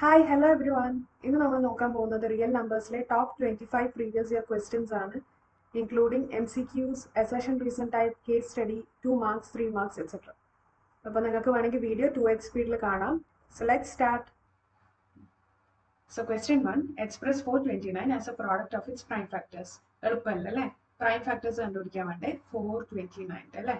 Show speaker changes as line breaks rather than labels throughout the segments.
Hi, hello everyone. ഇന്ന് നമ്മൾ നോക്കാൻ പോകുന്നത് റിയൽ നമ്പേഴ്സിലെ ടോപ്പ് 25 പ്രീവിയസ് ഇയർ ക്വസ്റ്റ്യൻസ് ആണ്, including MCQs, assertion reason type, case study, 2 marks, 3 marks etcetera. അപ്പോൾ നിങ്ങൾക്ക് വേണമെങ്കിൽ വീഡിയോ 2x സ്പീഡിൽ കാണാം. So let's start. So question 1, express 429 as a product of its prime factors. എളുപ്പമല്ല അല്ലേ? പ്രൈം ഫാക്ടേഴ്സ് കണ്ടുപിടിക്കാൻ വേണ്ടി 429 അല്ലേ?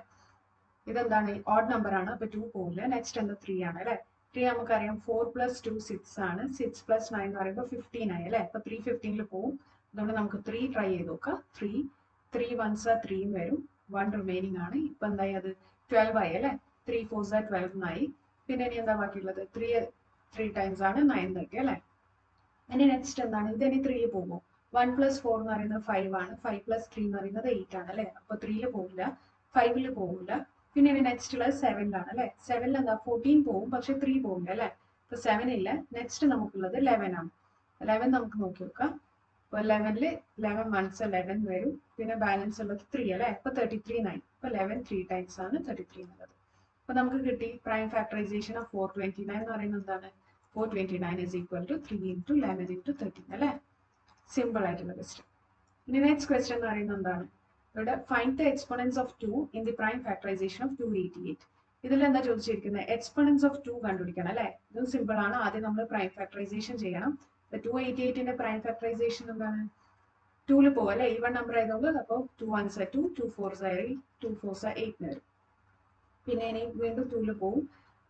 ഇതെന്താണ്? ഓഡ് നമ്പർ ആണ്, അപ്പോൾ 2 പോകില്ല. നെക്സ്റ്റ് എന്താ 3 ആണ് അല്ലേ? 3 നമുക്കറിയാം 4 + 2 6 ആണ്. 6 + 9 എന്ന് പറയുമ്പോൾ 15 ആയി അല്ലേ? അപ്പോൾ 3 15 പോവും. അതുകൊണ്ട് നമുക്ക് 3 ട്രൈ ചെയ്ത് നോക്കാം. 3 1s 3 വരും. 1 റിമൈനിങ് ആണ്. ഇപ്പം എന്തായി? അത് 12 ആയി അല്ലേ? 3 4s 12 ആയി. പിന്നെ ഇനി എന്താ ബാക്കിയുള്ളത്? 3 ടൈംസ് ആണ് 9 കിട്ടി അല്ലേ? ഇനി നെക്സ്റ്റ് എന്താണ്? ഇതിനി 3 പോകും. 1 + 4 എന്ന് പറയുന്നത് 5 ആണ്. 5 + 3 എന്ന് പറയുന്നത് 8 ആണ് അല്ലേ? അപ്പോൾ 3 പോകില്ല, 5 പോകില്ല. പിന്നെ ഇനി നെക്സ്റ്റ് ഉള്ളത് 7 ആണ് അല്ലേ? 7 എന്താ? 14 പോകും, പക്ഷെ 3 പോകില്ല അല്ലേ? അപ്പോൾ 7 ഇല്ല. നെക്സ്റ്റ് നമുക്കുള്ളത് 11 ആണ്. 11 നമുക്ക് നോക്കി നോക്കാം. അപ്പോൾ 11 11 1s 11 വരും. പിന്നെ ബാലൻസ് ഉള്ളത് 3 അല്ലേ? അപ്പോൾ 33 9. അപ്പോൾ 11 3 ടൈംസ് ആണ് 33 എന്നുള്ളത്. അപ്പോൾ നമുക്ക് കിട്ടി പ്രൈം ഫാക്ടറൈസേഷൻ ഓഫ് 429 എന്ന് പറയുന്നത് എന്താണ്? 429 is equal to 3 into 11 into 13 അല്ലേ? സിമ്പിൾ ആയിട്ടുള്ള ക്വസ്റ്റ്യൻ. ഇനി നെക്സ്റ്റ് ക്വസ്റ്റ്യൻ എന്ന് പറയുന്നത് എന്താണ്? ഇവിടെ find the exponents of 2 in the prime factorization of 288. ഇതിൽ എന്താ ചോദിച്ചിരിക്കുന്നത്? എക്സ്പോണൻസ് ഓഫ് 2 കണ്ടുപിടിക്കണം അല്ലേ? ഇതും സിമ്പിൾ ആണ്. ആദ്യം നമ്മൾ പ്രൈം ഫാക്ടറൈസേഷൻ ചെയ്യണം. 288ന്റെ പ്രൈം ഫാക്ടറൈസേഷൻ എന്താണ്? 2ൽ പോകും അല്ലേ? ഈവൺ നമ്പർ ആയതുകൊണ്ട് അപ്പോൾ 2 1s 2, 2 4s 2 4s 8 വരും. പിന്നെ ഇനി വീണ്ടും 2ൽ പോകും.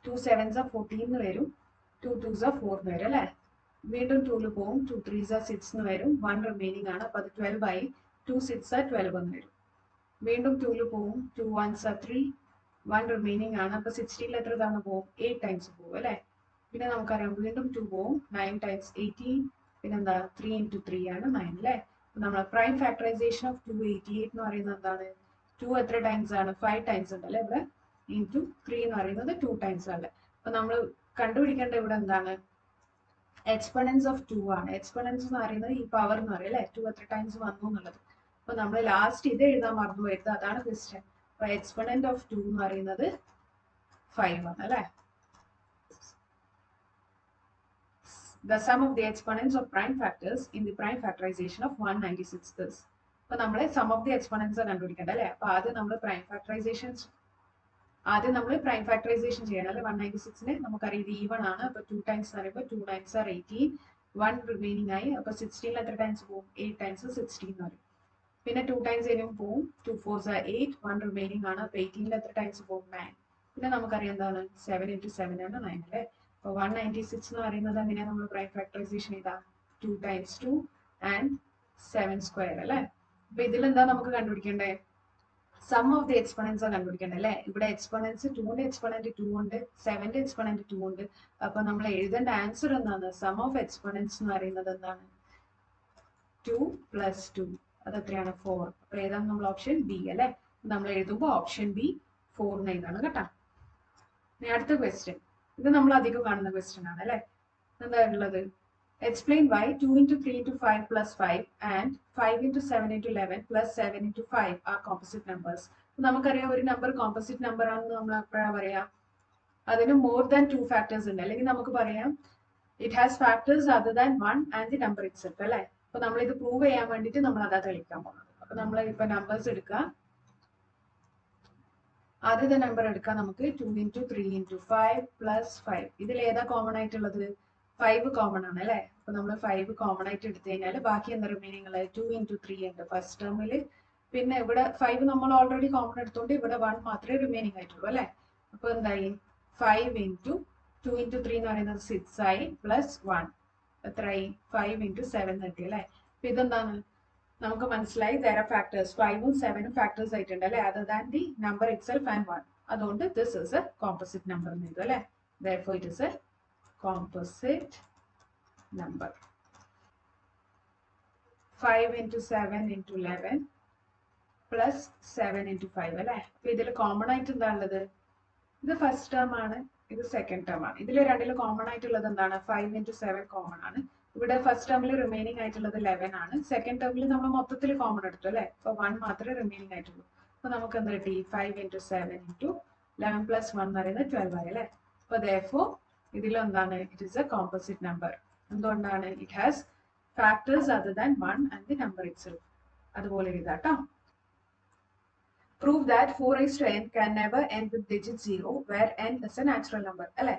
2 7s 14 വരും. 2 2s 4 വരും അല്ലേ? വീണ്ടും 2ൽ പോകും. 2 3s 6 വരും. 1 റിമൈനിങ് ആണ്. അപ്പോൾ അത് 12 ആയി. 2 6 12 എന്ന് വരും. വീണ്ടും 2ൽ പോകും. 2 1s 3, 1 റിമൈനിങ് ആണ്. അപ്പോൾ 16ൽ എത്ര തവണ പോകും? 8 ടൈംസ് പോകും അല്ലേ? പിന്നെ നമുക്കറിയാം വീണ്ടും 2 പോകും. 9 ടൈംസ് 18. പിന്നെന്താ? 3 into 3 ആണ് 9 അല്ലേ? നമ്മൾ പ്രൈം ഫാക്ടറൈസേഷൻ ഓഫ് 288 എന്ന് പറയുന്നത് എന്താണ്? 2 എത്ര ടൈംസ് ആണ്? 5 ടൈംസ് ഉണ്ട് അല്ലേ? ഇവിടെ ഇൻറ്റു 3 എന്ന് പറയുന്നത് 2 ടൈംസ് ആണ്. അപ്പോൾ നമ്മൾ കണ്ടുപിടിക്കേണ്ട ഇവിടെ എന്താണ്? എക്സ്പൊണൻസ് ഓഫ് 2 ആണ്. എക്സ്പൊണൻസ് എന്ന് പറയുന്നത് ഈ പവർ എന്ന് പറയും അല്ലേ? 2 എത്ര ടൈംസ് വന്നു എന്നുള്ളത്. അപ്പോൾ നമ്മൾ ലാസ്റ്റ് ഇത് എഴുതാൻ മറന്നു പോയത്, അതാണ് ക്വസ്റ്റ്യൻ. അപ്പോൾ എക്സ്പൊണന്റ് ഓഫ് 2 എന്ന് പറയുന്നത് 5 ആണ് അല്ലേ? The sum of the exponents of prime factors in the prime factorization of 196 is. അപ്പോൾ നമ്മൾ സം ഓഫ് ദി എക്സ്പൊണൻസ് കണ്ടുപിടിക്കേണ്ട അല്ലേ? അപ്പോൾ ആദ്യം നമ്മൾ പ്രൈം ഫാക്ടറൈസേഷൻ ചെയ്യണം അല്ലേ? 196ന് നമുക്കറിയാം ഇത് ഈവൺ ആണ്. അപ്പോൾ 2 ടൈംസ് എന്ന് പറയുമ്പോൾ 2 9s 18, 1 റിമൈനിങ് ആയി. അപ്പോൾ 16ൽ എത്ര ടൈംസ് പോകും? 8 ടൈംസ് 16 എന്ന് പറയും. പിന്നെ 2 ടൈംസ് ഇനിയും പോകും. 2 4s 8, 1 റിമൈനിങ് ആണ്. അപ്പോൾ 18ൽ എത്ര ടൈംസ് പോകും? 9. പിന്നെ നമുക്കറിയാം എന്താണ്? 7 into 7 ആണ് 9 അല്ലേ? അപ്പോൾ 196 എന്ന് പറയുന്നത് എങ്ങനെയാണ് നമ്മൾ പ്രൈം ഫാക്ടറൈസേഷൻ ചെയ്താ? 2 times 2 and 7 square അല്ലേ? അപ്പോൾ ഇതിലെന്താ നമുക്ക് കണ്ടുപിടിക്കേണ്ടേ? സം ഓഫ് ദി എക്സ്പൊണൻസ് കണ്ടുപിടിക്കേണ്ടത് അല്ലേ? ഇവിടെ എക്സ്പൊണൻസ് 2ന്റെ എക്സ്പൊണന്റ് 2 ഉണ്ട്, 7ന്റെ എക്സ്പൊണന്റ് 2 ഉണ്ട്. അപ്പോൾ നമ്മൾ എഴുതേണ്ട ആൻസർ എന്താണ്? സം ഓഫ് എക്സ്പൊണൻസ് എന്ന് പറയുന്നത് എന്താണ്? 2 + 2. അത് എത്രയാണ്? 4. അപ്പോൾ ഏതാണ് നമ്മൾ? ഓപ്ഷൻ ബി അല്ലേ? നമ്മൾ എഴുതുമ്പോൾ ഓപ്ഷൻ ബി 4 എന്ന് എഴുതാണ് കേട്ടോ. ഇനി അടുത്ത ക്വസ്റ്റ്യൻ. ഇത് നമ്മൾ അധികം കാണുന്ന ക്വസ്റ്റ്യൻ ആണ് അല്ലേ? എന്താ ഉള്ളത്? Explain why 2 into 3 into 5 plus 5 and 5 into 7 into 11 plus 7 into 5 are composite numbers. നമുക്കറിയാം ഒരു നമ്പർ കോമ്പോസിറ്റ് നമ്പർ ആണെന്ന് നമ്മൾ എപ്പോഴാണ് പറയാം? അതിന് മോർ ദാൻ 2 ഫാക്ടേഴ്സ് ഉണ്ട്. അല്ലെങ്കിൽ നമുക്ക് പറയാം it has factors other than 1 and the number itself അല്ലേ? അപ്പോൾ നമ്മൾ ഇത് പ്രൂവ് ചെയ്യാൻ വേണ്ടിയിട്ട് നമ്മൾ അതാ തെളിയിക്കാൻ പോകുന്നത്. അപ്പോൾ നമ്മൾ ഇപ്പൊ നമ്പേഴ്സ് എടുക്കുക. ആദ്യത്തെ നമ്പർ എടുക്കാം നമുക്ക്. 2 into 3 into 5 plus 5. ഇതിൽ ഏതാ കോമൺ ആയിട്ടുള്ളത്? 5 കോമൺ ആണ് അല്ലേ? അപ്പൊ നമ്മൾ 5 കോമൺ ആയിട്ട് എടുത്തു കഴിഞ്ഞാൽ ബാക്കി എന്താ റിമൈനിങ് ഉള്ളത്? 2 into 3 ഉണ്ട് ഫസ്റ്റ് ടേമിൽ. പിന്നെ ഇവിടെ 5 നമ്മൾ ഓൾറെഡി കോമൺ എടുത്തോണ്ട് ഇവിടെ 1 മാത്രമേ റിമൈനിങ് ആയിട്ടുള്ളൂ അല്ലേ? അപ്പൊ എന്തായി? 5 into 2 into 3 എന്ന് പറയുന്നത് 6 ആയി, പ്ലസ് 1 എത്രയായി? 5 into 7 കിട്ടി അല്ലേ? അപ്പൊ ഇതെന്താണ്? നമുക്ക് മനസ്സിലായി there are factors. 5ഉം 7ഉം ഫാക്ടേഴ്സ് ആയിട്ടുണ്ട് അല്ലേ? Other than the number itself and 1. അതുകൊണ്ട് this is a composite number എന്ന് എഴുതും അല്ലേ? therefore it is a composite number. 5 into 7 into 11 plus 7 into 5 അല്ലേ? അപ്പൊ ഇതിൽ കോമൺ ആയിട്ട് എന്താ ഉള്ളത്? ഇത് ഫസ്റ്റ് ടേം ആണ്, ഇത് സെക്കൻഡ് ടേം ആണ്. ഇതിൽ രണ്ടിലും കോമൺ ആയിട്ടുള്ളത് എന്താണ്? 5 into 7 കോമൺ ആണ്. ഇവിടെ ഫസ്റ്റ് ടേമിൽ റിമൈനിങ് ആയിട്ടുള്ളത് 11 ആണ്. സെക്കൻഡ് ടേമിൽ നമ്മൾ മൊത്തത്തിൽ കോമൺ എടുത്തു അല്ലേ? അപ്പൊ 1 മാത്രമേ റിമൈനിങ് ആയിട്ടുള്ളൂ. അപ്പൊ നമുക്ക് എന്താ കിട്ടി? 5 into 7 into 11 plus 1 എന്ന് പറയുന്നത് 12 ആയി അല്ലേ? അപ്പൊ therefore ഇതിലെന്താണ്? It is a composite number. എന്തുകൊണ്ടാണ്? It has factors other than 1 and the number itself. അതുപോലെ എഴുതാട്ടോ. Prove that 4 raised to n can never end with digit 0 where n is a natural number. അല്ലെ,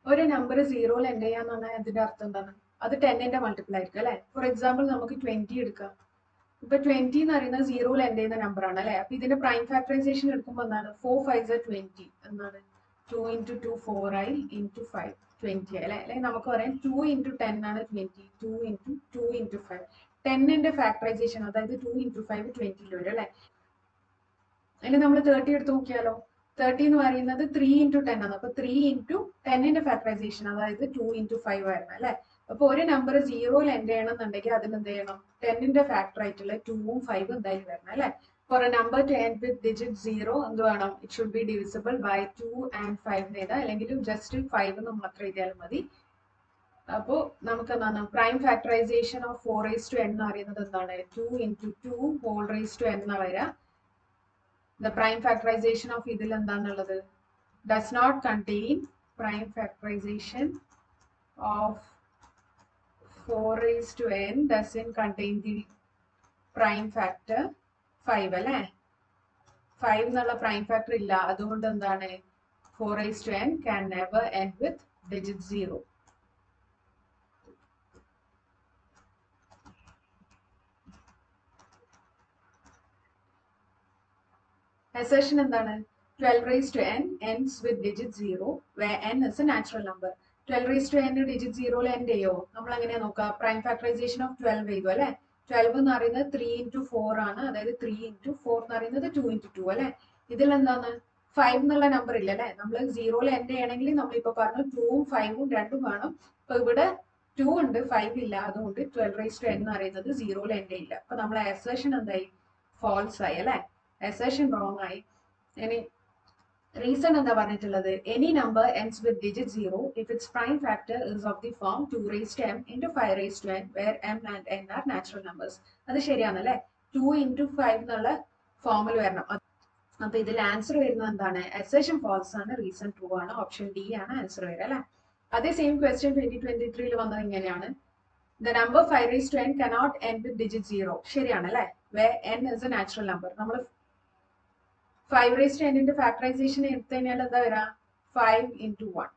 ഒരു number 0 end ചെയ്യാന്ന് പറഞ്ഞാൽ അതിന്റെ അർത്ഥം എന്താണ്? അത് 10ന്റെ മൾട്ടിപ്പിൾ ആയിരിക്കും അല്ലെ. ഫോർ എക്സാമ്പിൾ നമുക്ക് 20 എടുക്കാം. ഇപ്പൊ 20 എന്ന് പറയുന്നത് 0 എൻഡ് ചെയ്യുന്ന നമ്പർ ആണ് അല്ലെ. അപ്പൊ ഇതിന്റെ പ്രൈം ഫാക്ടറൈസേഷൻ എടുക്കുമ്പോൾ എന്താണ്? 4 5 20 എന്നാണ്. 2 into 2 4i into 5 20 അല്ലെ. അല്ലെങ്കിൽ നമുക്ക് പറയാം 2 into 10 ആണ് 20. 2 into 2 into 5 10ന്റെ ഫാക്ടറൈസേഷൻ, അതായത് 2 into 5 20 വരും അല്ലെ. അതിൽ നമ്മൾ 30 എടുത്ത് നോക്കിയാലോ. 30 എന്ന് പറയുന്നത് 3 into 10 ആണ്. അപ്പൊ 3 into 10ന്റെ ഫാക്ടറൈസേഷൻ, അതായത് 2 into 5 ആയിരുന്നു അല്ലെ. അപ്പൊ ഒരു നമ്പർ 0 എൻഡ് ചെയ്യണമെന്നുണ്ടെങ്കിൽ അതിന് എന്ത് ചെയ്യണം? 10ന്റെ ഫാക്ടർ ആയിട്ടുള്ള 2ഉം 5ഉം എന്തായാലും വരണം അല്ലെ. For a number to end with digit 0 എന്ത് വേണം? It should be divisible by 2 and 5 എഴുതാം, അല്ലെങ്കിൽ ജസ്റ്റ് 5 എന്ന് മാത്രം എഴുതിയാലും മതി. അപ്പോൾ നമുക്ക് എന്താണ്? Prime factorization of 4 raised to n എന്ന് പറയുന്നത് എന്താണ്? 2 into 2 whole raised to n എന്ന് വരാം. The prime factorization of ഇതിൽ എന്താണുള്ളത്? Does not contain prime factorization of 4 raised to n doesn't contain the prime factor 5 അല്ലേ. 5 എന്നുള്ള പ്രൈം ഫാക്ടർ ഇല്ല. അതുകൊണ്ട് എന്താണ്? 4 raised to n can never end with digit 0. Assertion എന്താണ്? 12 raised to n ends with digit 0 where n is a natural number. 12 raised to n digit 0 end ചെയ്യോ? നമ്മൾ എങ്ങനെയാ നോക്കുക? പ്രൈം ഫാക്ടറൈസേഷൻ ഓഫ് 12 ചെയ്തു അല്ലെ. 12 എന്ന് പറയുന്നത് 3 into 4 ആണ്, അതായത് 3 into 4 എന്ന് പറയുന്നത് 2 into 2 അല്ലെ. ഇതിൽ എന്താണ്? 5 എന്നുള്ള നമ്പർ ഇല്ല അല്ലെ. നമ്മൾ 0 എൻഡ് ചെയ്യണമെങ്കിൽ നമ്മളിപ്പോ പറഞ്ഞു 2ഉം 5ഉം രണ്ടും വേണം. അപ്പൊ ഇവിടെ 2 ഉണ്ട്, 5 ഇല്ല. അതുകൊണ്ട് 12 raised to n എന്ന് പറയുന്നത് 0 എൻഡ് ചെയ്യില്ല. അപ്പൊ നമ്മളെ അസേഷൻ എന്തായി? ഫോൾസ് ആയി അല്ലെ. അസേഷൻ റോങ് ആയി. ഇനി റീസൺ എന്താ പറഞ്ഞിട്ടുള്ളത്? Any number ends with digit 0 if its prime factor is of the form 2 raised to m into 5 raised to n where m and n are natural numbers. അത് ശരിയാണല്ലേ. 2 into 5 എന്നുള്ള ഫോമിൽ വരണം. അപ്പൊ ഇതിൽ ആൻസർ വരുന്നത് എന്താണ്? അസേഷൻ ഫാൾസ് ആണ്, reason true ആണ്. ഓപ്ഷൻ ഡി ആണ് ആൻസർ വരിക അല്ലെ. അതേ സെയിം ക്വസ്റ്റ്യൻ 2023 വന്നത് ഇങ്ങനെയാണ്. The number 5 raised to n cannot end with digit 0. ശരിയാണ് അല്ലെ. where n is a natural number. നമ്മൾ 5 raised to n ന്റെ ഫാക്ടറൈസേഷൻ എടുത്തു കഴിഞ്ഞാൽ എന്താ വരാം? 5 into 1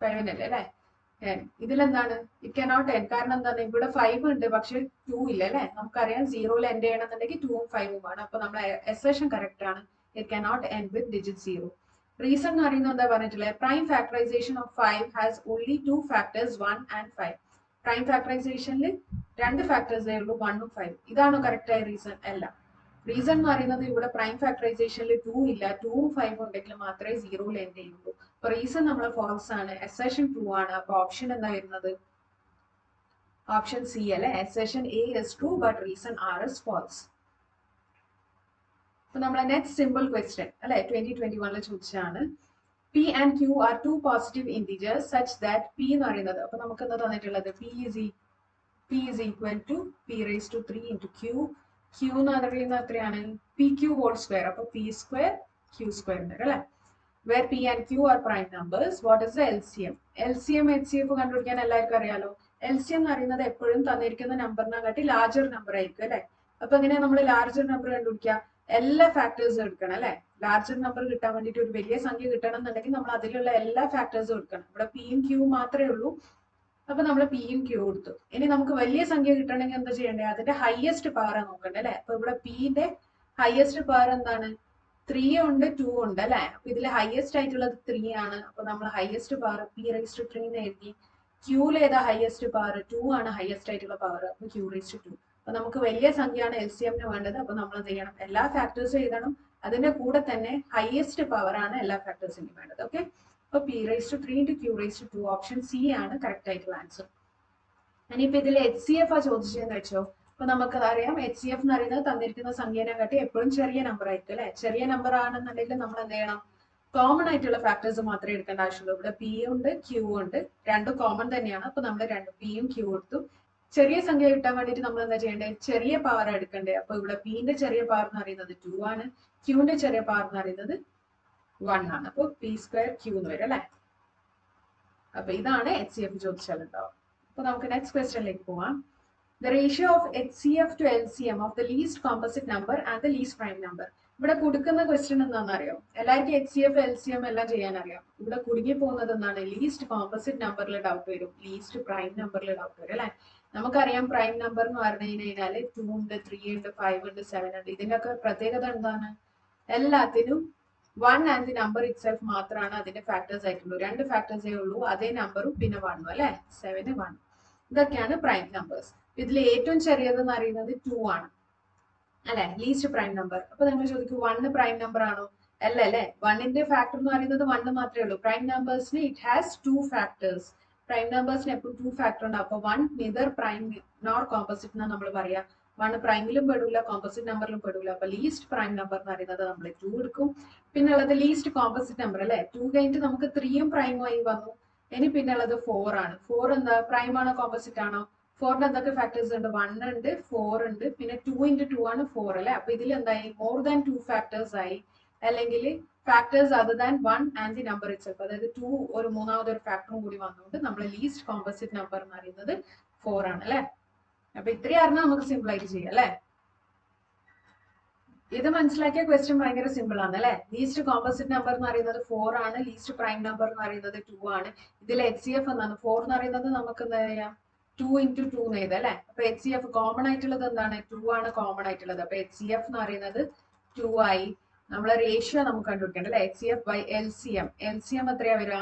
5 അല്ലേ. ഇതിലെന്താണ്? It cannot end. കാരണം എന്താണ്? ഇവിടെ 5 ഉണ്ട് പക്ഷെ 2 ഇല്ല അല്ലെ. നമുക്കറിയാം 0 എൻഡ് ചെയ്യണമെന്നുണ്ടെങ്കിൽ 2ഉം 5ഉം ആണ്. അപ്പൊ നമ്മുടെ അസേഷൻ കറക്റ്റ് ആണ്. It cannot end with digit 0. Reason എന്ന് പറയുന്നത് എന്താ പറഞ്ഞിട്ടുള്ളത്? Prime factorization of 5 has only 2 factors 1 and 5. Prime ഫാക്ടറൈസേഷനിൽ 2 ഫാക്ടേഴ്സേ ഉള്ളൂ, 1ഉം 5ഉം. ഇതാണോ കറക്റ്റ് ആയ റീസൺ? അല്ല. റീസൺ എന്ന് പറയുന്നത് ഇവിടെ പ്രൈം ഫാക്ടറൈസേഷനിൽ 2 ഇല്ല, 2ഉം 5ഉം ഉണ്ടെങ്കിൽ മാത്രമേ 0 എൻഡ് ചെയ്യുള്ളൂ. അപ്പൊ റീസൺ നമ്മൾ ഫാൾസ് ആണ്, അസേഷൻ ട്രൂ ആണ്. അപ്പൊ ഓപ്ഷൻ എന്താ വരുന്നത്? ഓപ്ഷൻ സി അല്ലെ. Assertion A is true but reason R is false. അപ്പൊ നമ്മളെ നെക്സ്റ്റ് സിമ്പിൾ ക്വസ്റ്റ്യൻ അല്ലെ 2021 ചോദിച്ചാണ്. P and Q are two positive integers such that P എന്ന് പറയുന്നത്, അപ്പൊ നമുക്ക് എന്താ തന്നിട്ടുള്ളത്? P is equal to P raised to 3 into Q. Q എന്ന് പറയുന്നത് എത്രയാണ്? PQ whole square. അപ്പൊ P square Q square ഉണ്ട് അല്ലെ. Where P and Q are prime numbers, what is the LCM? LCM HCF കണ്ടുപിടിക്കാൻ എല്ലാവർക്കും അറിയാലോ. LCM എന്ന് പറയുന്നത് എപ്പോഴും തന്നിരിക്കുന്ന നമ്പറിനെ കാട്ടി ലാർജർ നമ്പർ ആയിരിക്കും അല്ലെ. അപ്പൊ എങ്ങനെയാ നമ്മൾ ലാർജർ നമ്പർ കണ്ടുപിടിക്കുക? എല്ലാ ഫാക്ടേഴ്സും എടുക്കണം അല്ലെ. ലാർജർ നമ്പർ കിട്ടാൻ വേണ്ടിയിട്ട് ഒരു വലിയ സംഖ്യ കിട്ടണം എന്നുണ്ടെങ്കിൽ നമ്മൾ അതിലുള്ള എല്ലാ ഫാക്ടേഴ്സും എടുക്കണം. ഇവിടെ പിയും ക്യൂവും മാത്രമേ ഉള്ളൂ. അപ്പൊ നമ്മൾ പിയും ക്യൂ കൊടുത്തു. ഇനി നമുക്ക് വലിയ സംഖ്യ കിട്ടണമെങ്കിൽ എന്താ ചെയ്യേണ്ടത്? അതിന്റെ ഹയസ്റ്റ് പവർ നോക്കണ്ടേ അല്ലെ. അപ്പൊ ഇവിടെ പിന്റെ ഹയസ്റ്റ് പവർ എന്താണ്? 3 ഉണ്ട്, 2 ഉണ്ട് അല്ലെ. അപ്പൊ ഇതിൽ ഹയസ്റ്റ് ആയിട്ടുള്ളത് 3 ആണ്. അപ്പൊ നമ്മൾ highest power P raised to 3 എന്ന് എഴുതി. ക്യൂവിൽ ഏതാ ഹയസ്റ്റ് പവർ? 2 ആണ് ഹയസ്റ്റ് ആയിട്ടുള്ള പവർ. അപ്പൊ Q raised to 2. അപ്പൊ നമുക്ക് വലിയ സംഖ്യയാണ് LCM വേണ്ടത്. അപ്പൊ നമ്മൾ എന്ത് ചെയ്യണം? എല്ലാ ഫാക്ടേഴ്സും എഴുതണം. അതിന്റെ കൂടെ തന്നെ ഹയസ്റ്റ് പവർ ആണ് എല്ലാ ഫാക്ടേഴ്സിനും വേണ്ടത്. ഓക്കെ. അപ്പൊ P raised to 3 into Q raised to 2. Option C ആണ് കറക്റ്റ് ആയിട്ടുള്ള ആൻസർ. ഇനിയിപ്പോ ഇതിൽ HCF ആ ചോദിച്ചതെന്ന് വെച്ചോ. അപ്പൊ നമുക്ക് അറിയാം HCF എന്ന് പറയുന്നത് തന്നിരിക്കുന്ന സംഖ്യനെ കാട്ടി എപ്പോഴും ചെറിയ നമ്പർ ആയിരിക്കും അല്ലെ. ചെറിയ നമ്പർ ആണെന്നുണ്ടെങ്കിൽ നമ്മൾ എന്ത് ചെയ്യണം? കോമൺ ആയിട്ടുള്ള ഫാക്ടേഴ്സ് മാത്രമേ എടുക്കേണ്ട ആവശ്യമുള്ളൂ. ഇവിടെ P ഉണ്ട്, Q ഉണ്ട്, രണ്ടും കോമൺ തന്നെയാണ്. അപ്പൊ നമ്മൾ രണ്ടും Pയും Q എടുത്തു. ചെറിയ സംഖ്യ കിട്ടാൻ വേണ്ടിയിട്ട് നമ്മൾ എന്താ ചെയ്യേണ്ടത്? ചെറിയ പവർ എടുക്കണ്ടേ. അപ്പൊ ഇവിടെ Pന്റെ ചെറിയ പവർ എന്ന് പറയുന്നത് 2 ആണ്, Qന്റെ ചെറിയ പവർ എന്ന് പറയുന്നത് 1 ആണ്. അപ്പൊ P square Q എന്ന് വരും അല്ലെ. അപ്പൊ ഇതാണ് HCF ചോദിച്ചാലുണ്ടാവും. അപ്പൊ നമുക്ക് നെക്സ്റ്റ് ക്വസ്റ്റ്യനിലേക്ക് പോവാം. The ratio of HCF to LCM of the least composite number and the least prime number. ഇവിടെ കൊടുക്കുന്ന ക്വസ്റ്റ്യൻ എന്താണെന്ന് അറിയാം. എല്ലാവർക്കും HCF LCM എല്ലാം ചെയ്യാൻ അറിയാം. ഇവിടെ കുടുങ്ങി പോകുന്നത് എന്താണ്? ലീസ്റ്റ് കോമ്പസിറ്റ് നമ്പറിൽ ഡൗട്ട് വരും, ലീസ്റ്റ് പ്രൈം നമ്പറിൽ ഡൗട്ട് വരും അല്ലെ. നമുക്കറിയാം പ്രൈം നമ്പർ എന്ന് പറഞ്ഞു കഴിഞ്ഞാല് 2 ഉണ്ട്, 3 ഉണ്ട്, 5 ഉണ്ട്, 7 ഉണ്ട്. ഇതിന്റെയൊക്കെ പ്രത്യേകത എന്താണ്? എല്ലാത്തിനും 1 and the number it self മാത്രമാണ് അതിന്റെ ഫാക്ടേഴ്സ് ആയിട്ടുള്ളൂ. 2 ഫാക്ടേഴ്സേ ഉള്ളൂ, അതേ നമ്പറും പിന്നെ 1 അല്ലെ. 7 1. ഇതൊക്കെയാണ് പ്രൈം നമ്പേഴ്സ്. ഇതിൽ ഏറ്റവും ചെറിയതെന്ന് അറിയുന്നത് 2 ആണ് അല്ലെ, ലീസ്റ്റ് പ്രൈം നമ്പർ. അപ്പൊ നമ്മൾ ചോദിക്കും 1 പ്രൈം നമ്പർ ആണോ? അല്ല അല്ലെ. 1ന്റെ ഫാക്ടർ എന്ന് പറയുന്നത് 1 മാത്രമേ ഉള്ളൂ. പ്രൈം നമ്പേഴ്സിന് ഇറ്റ് ഹാസ് 2 ഫാക്ടേഴ്സ്. പ്രൈം നമ്പേഴ്സിന് എപ്പോഴും 2 ഫാക്ടർ ഉണ്ട്. അപ്പൊ 1 നെതർ പ്രൈം നോർ കോമ്പസിറ്റ് എന്നാണ് നമ്മൾ പറയാ. 1 പ്രൈമിലും പെടില്ല, കോമ്പസിറ്റ് നമ്പറിലും പെടില്ല. അപ്പൊ ലീസ്റ്റ് പ്രൈം നമ്പർ എന്ന് പറയുന്നത് നമ്മൾ 2 എടുക്കും. പിന്നെ ഉള്ളത് ലീസ്റ്റ് കോമ്പസിറ്റ് നമ്പർ അല്ലെ. 2 കഴിഞ്ഞിട്ട് നമുക്ക് 3യും പ്രൈമായി വന്നു. ഇനി പിന്നെ ഉള്ളത് 4 ആണ്. 4 എന്താ? പ്രൈം ആണോ കോമ്പസിറ്റ് ആണോ? 4ന്റെ എന്തൊക്കെ ഫാക്ടേഴ്സ് ഉണ്ട്? 1 ഉണ്ട്, 4 ഉണ്ട്, പിന്നെ 2 into 2 ആണ് 4 അല്ലെ. അപ്പൊ ഇതിൽ എന്തായി? മോർ ദാൻ 2 ഫാക്ടേഴ്സ് ആയി, അല്ലെങ്കിൽ factors other than 1 and the number itself. അതായത് 2 ഒരു മൂന്നാമതൊരു ഫാക്ടറും കൂടി വന്നുകൊണ്ട് നമ്മൾ ലീസ്റ്റ് കോമ്പസിറ്റ് നമ്പർ എന്ന് പറയുന്നത് 4 ആണ് അല്ലെ. അപ്പൊ ഇത്രയും അറിഞ്ഞാൽ നമുക്ക് സിമ്പിൾ ആയിട്ട് ചെയ്യാം അല്ലെ. ഇത് മനസ്സിലാക്കിയ ക്വസ്റ്റ്യൻ ഭയങ്കര സിമ്പിൾ ആണ് അല്ലെ. ലീസ്റ്റ് കോമ്പസിറ്റ് നമ്പർ എന്ന് പറയുന്നത് 4 ആണ്, ലീസ്റ്റ് പ്രൈം നമ്പർ എന്ന് പറയുന്നത് 2 ആണ്. ഇതിൽ HCF എന്നാണ്. 4 എന്ന് പറയുന്നത് നമുക്ക് എന്താ പറയാ? 2 into 2 എന്ന് എഴുതാം അല്ലെ. അപ്പൊ HCF കോമൺ ആയിട്ടുള്ളത് എന്താണ്? 2 ആണ് കോമൺ ആയിട്ടുള്ളത്. അപ്പൊ HCF എന്ന് പറയുന്നത് 2 ആയി. നമ്മളെ റേഷ്യോ നമുക്ക് കണ്ടുപിടിക്കണം അല്ലെ. HCF by LCM. LCM എത്രയാ വരിക?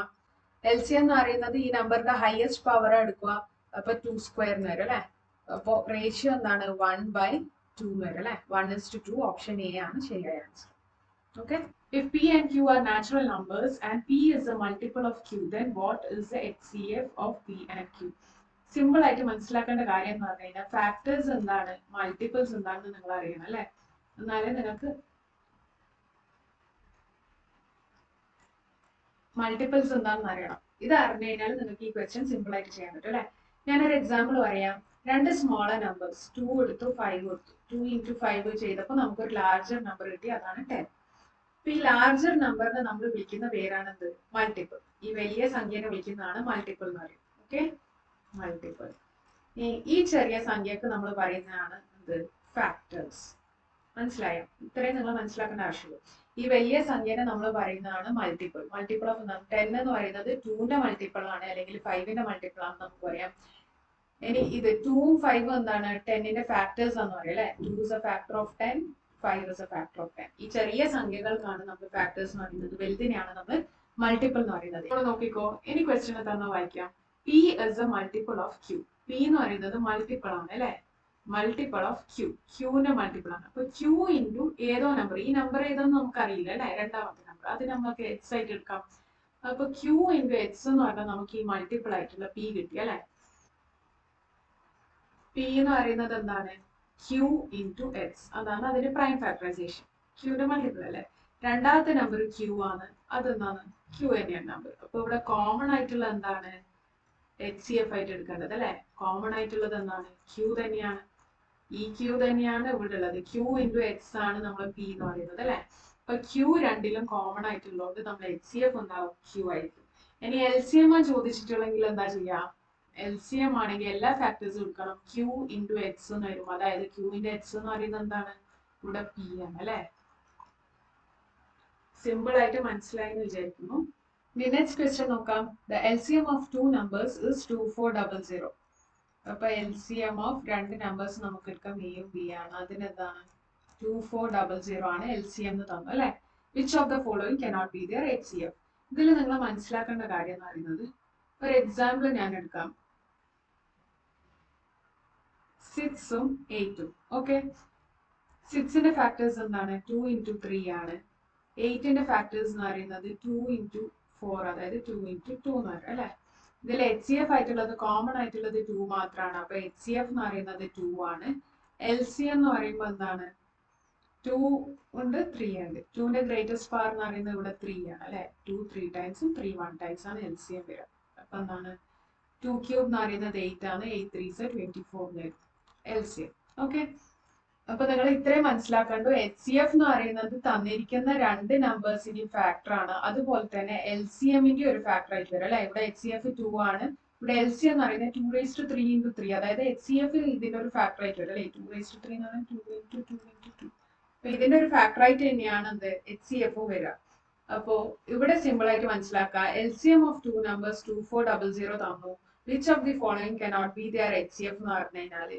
LCM എന്ന് പറയുന്നത് ഈ നമ്പറിന്റെ ഹയസ്റ്റ് പവർ എടുക്കുക. അപ്പൊ 2 സ്ക്വയർ എന്ന് വരും അല്ലെ. അപ്പൊ റേഷ്യോ എന്താണ്? 1/2 എന്ന് വരും അല്ലെ. 1:2. ഓപ്ഷൻ എ ആണ് ശരിയായ answer. Okay. If P and Q are natural numbers and P is a multiple of Q, then what is the HCF of P and Q? Simple ആയിട്ട് മനസ്സിലാക്കേണ്ട കാര്യം എന്ന് പറഞ്ഞു കഴിഞ്ഞാൽ ഫാക്ടേഴ്സ് എന്താണ്, മൾട്ടിപ്പിൾസ് എന്താണെന്ന് നിങ്ങൾ അറിയണം അല്ലെ. എന്നാലേ നിങ്ങൾക്ക് മൾട്ടിപ്പിൾസ് എന്താണെന്ന് അറിയണം. ഇത് അറിഞ്ഞു കഴിഞ്ഞാൽ നിങ്ങൾക്ക് ഈ ക്വസ്റ്റ്യൻ സിമ്പിൾ ആയിട്ട് ചെയ്യാൻ പറ്റും അല്ലെ. ഞാനൊരു എക്സാമ്പിൾ പറയാം. 2 സ്മോളർ നമ്പേഴ്സ് 2 എടുത്തു, 5 എടുത്തു. 2 into 5 ചെയ്തപ്പോൾ നമുക്കൊരു ലാർജർ നമ്പർ കിട്ടി, അതാണ് 10. അപ്പൊ ഈ ലാർജർ നമ്പറിനെ നമ്മൾ വിളിക്കുന്ന പേരാണ് എന്ത്? മൾട്ടിപ്പിൾ. ഈ വലിയ സംഖ്യനെ വിളിക്കുന്നതാണ് മൾട്ടിപ്പിൾ എന്ന് പറയും. Okay, multiple. ഈ ചെറിയ സംഖ്യക്ക് നമ്മൾ പറയുന്നതാണ് എന്ത്? ഫാക്ടേഴ്സ്. മനസ്സിലായോ? ഇത്രയും നിങ്ങൾ മനസ്സിലാക്കേണ്ട ആവശ്യമുള്ളൂ. ഈ വലിയ സംഖ്യനെ നമ്മൾ പറയുന്നതാണ് മൾട്ടിപ്പിൾ. മൾട്ടിപ്പിൾ ഓഫ് 10 എന്ന് പറയുന്നത് 2ന്റെ മൾട്ടിപ്പിൾ ആണ്, അല്ലെങ്കിൽ 5ന്റെ മൾട്ടിപ്പിൾ ആണെന്ന് നമുക്ക് പറയാം. ഇനി ഇത് 2ഉം 5ഉം എന്താണ്? 10ന്റെ ഫാക്ടേഴ്സ് എന്ന് പറയും അല്ലെ. 2 is a factor of 10, 5 is a factor of 10. ഈ ചെറിയ സംഖ്യകൾക്കാണ് നമ്മൾ ഫാക്ടേഴ്സ് എന്ന് പറയുന്നത്, വലുതിനെയാണ് നമ്മൾ മൾട്ടിപ്പിൾ എന്ന് പറയുന്നത്. ഇപ്പോൾ നോക്കിക്കോ, ഇനി ക്വസ്റ്റ്യൻ തന്നെ വായിക്കാം. P is a multiple of Q. P എന്ന് പറയുന്നത് മൾട്ടിപ്പിൾ ആണ് അല്ലെ. Multiple of Q. Qന്റെ മൾട്ടിപ്പിൾ ആണ്. അപ്പൊ Q ഇൻറ്റു ഏതോ നമ്പർ, ഈ നമ്പർ ഏതൊന്നും നമുക്ക് അറിയില്ല അല്ലെ, രണ്ടാമത്തെ നമ്പർ, അത് നമുക്ക് X ആയിട്ട് എടുക്കാം. അപ്പൊ Q ഇൻറ്റു X എന്ന് പറഞ്ഞാൽ നമുക്ക് ഈ മൾട്ടിപ്പിൾ ആയിട്ടുള്ള P കിട്ടി അല്ലെ. P എന്ന് പറയുന്നത് എന്താണ്? Q into X. അതാണ് അതിന്റെ പ്രൈം ഫാക്ടറൈസേഷൻ. Qന്റെ മൾട്ടിപ്പിൾ അല്ലെ. രണ്ടാമത്തെ നമ്പർ Q ആണ്, അതെന്താണ്? Q തന്നെയാണ് നമ്പർ. അപ്പൊ ഇവിടെ കോമൺ ആയിട്ടുള്ള എന്താണ്? HCF ആയിട്ട് എടുക്കേണ്ടത് അല്ലെ. കോമൺ ആയിട്ടുള്ളത് എന്താണ്? Q തന്നെയാണ്. ഈ Q തന്നെയാണ് ഇവിടെ ഉള്ളത്. Q ഇൻറ്റു X ആണ് നമ്മൾ P എന്ന് പറയുന്നത് അല്ലെ. അപ്പൊ Q രണ്ടിലും കോമൺ ആയിട്ടുള്ളതുകൊണ്ട് നമ്മൾ HCF ഉണ്ടാവും Q ആയിരിക്കും. ഇനി LCM ചോദിച്ചിട്ടുണ്ടെങ്കിൽ എന്താ ചെയ്യാ? LCM ആണെങ്കിൽ എല്ലാ ഫാക്ടേഴ്സും എടുക്കണം. Q ഇൻറ്റു X എന്ന് വരും. അതായത് Qന്റെ X എന്ന് പറയുന്നത് എന്താണ്? ഇവിടെ P ആണ് അല്ലെ. സിമ്പിൾ ആയിട്ട് മനസ്സിലായി എന്ന് വിചാരിക്കുന്നു. നെക്സ്റ്റ് ക്വസ്റ്റ്യൻ നോക്കാം. The LCM of two numbers is 2400. അപ്പൊ LCM of രണ്ട് നമ്പേഴ്സ് നമുക്ക് എടുക്കാം, എയും ബി ആണ്. അതിനെന്താണ്? 2400 ആണ് LCM എന്ന് തന്നു അല്ലെ. Which of the following cannot be their HCF? ഇതിൽ നിങ്ങൾ മനസ്സിലാക്കേണ്ട കാര്യം എന്ന് പറയുന്നത്, ഒരു എക്സാമ്പിൾ ഞാൻ എടുക്കാം. 6ഉം 8ഉം. ഓക്കെ, 6ന്റെ ഫാക്ടേഴ്സ് എന്താണ്? 2 into 3 ആണ്. 8ന്റെ ഫാക്ടേഴ്സ് എന്ന് പറയുന്നത് 2 into 4, അതായത് 2 into 2 എന്ന് പറയും അല്ലെ. ഇതിൽ HCF ആയിട്ടുള്ളത് കോമൺ ആയിട്ടുള്ളത് 2 മാത്രമാണ്. അപ്പൊ HCF എന്ന് പറയുന്നത് 2 ആണ്. LCM എന്ന് പറയുമ്പോൾ എന്താണ്? 2 ഉണ്ട്, 3 ഉണ്ട്. 2ന്റെ ഗ്രേറ്റസ്റ്റ് പവർ എന്ന് പറയുന്നത് ഇവിടെ 3 ആണ് അല്ലെ. 2 3 ടൈംസും 3 1 ടൈംസ് ആണ് LCM വരിക. അപ്പൊ എന്താണ്? 2 ക്യൂബ് എന്ന് പറയുന്നത് 8 ആണ്. 8 3 24 എന്ന് വരും LCM. ഓക്കെ, അപ്പൊ നിങ്ങൾ ഇത്രയും മനസ്സിലാക്കണ്ടു. HCF എന്ന് പറയുന്നത് തന്നിരിക്കുന്ന രണ്ട് നമ്പേഴ്സിന്റെയും ഫാക്ടർ ആണ്. അതുപോലെ തന്നെ LCMന്റെ ഒരു ഫാക്ടർ ആയിട്ട് വരും അല്ലെ. ഇവിടെ HCF 2 ആണ്, ഇവിടെ LCM എന്ന് പറയുന്നത് 2⁻3 into 3, അതായത് HCF ഇതിന്റെ ഒരു ഫാക്ടർ ആയിട്ട് വരും അല്ലെ. 2⁻3 എന്ന് പറഞ്ഞാൽ 2 into 2 into 2. അപ്പൊ ഇതിന്റെ ഒരു ഫാക്ടർ ആയിട്ട് തന്നെയാണ് എന്ത് HCF വരിക. അപ്പോ ഇവിടെ സിമ്പിൾ ആയിട്ട് മനസ്സിലാക്കുക. LCM of two numbers 2400 തന്നു. Which of the following cannot be their HCF എന്ന് പറഞ്ഞു കഴിഞ്ഞാല്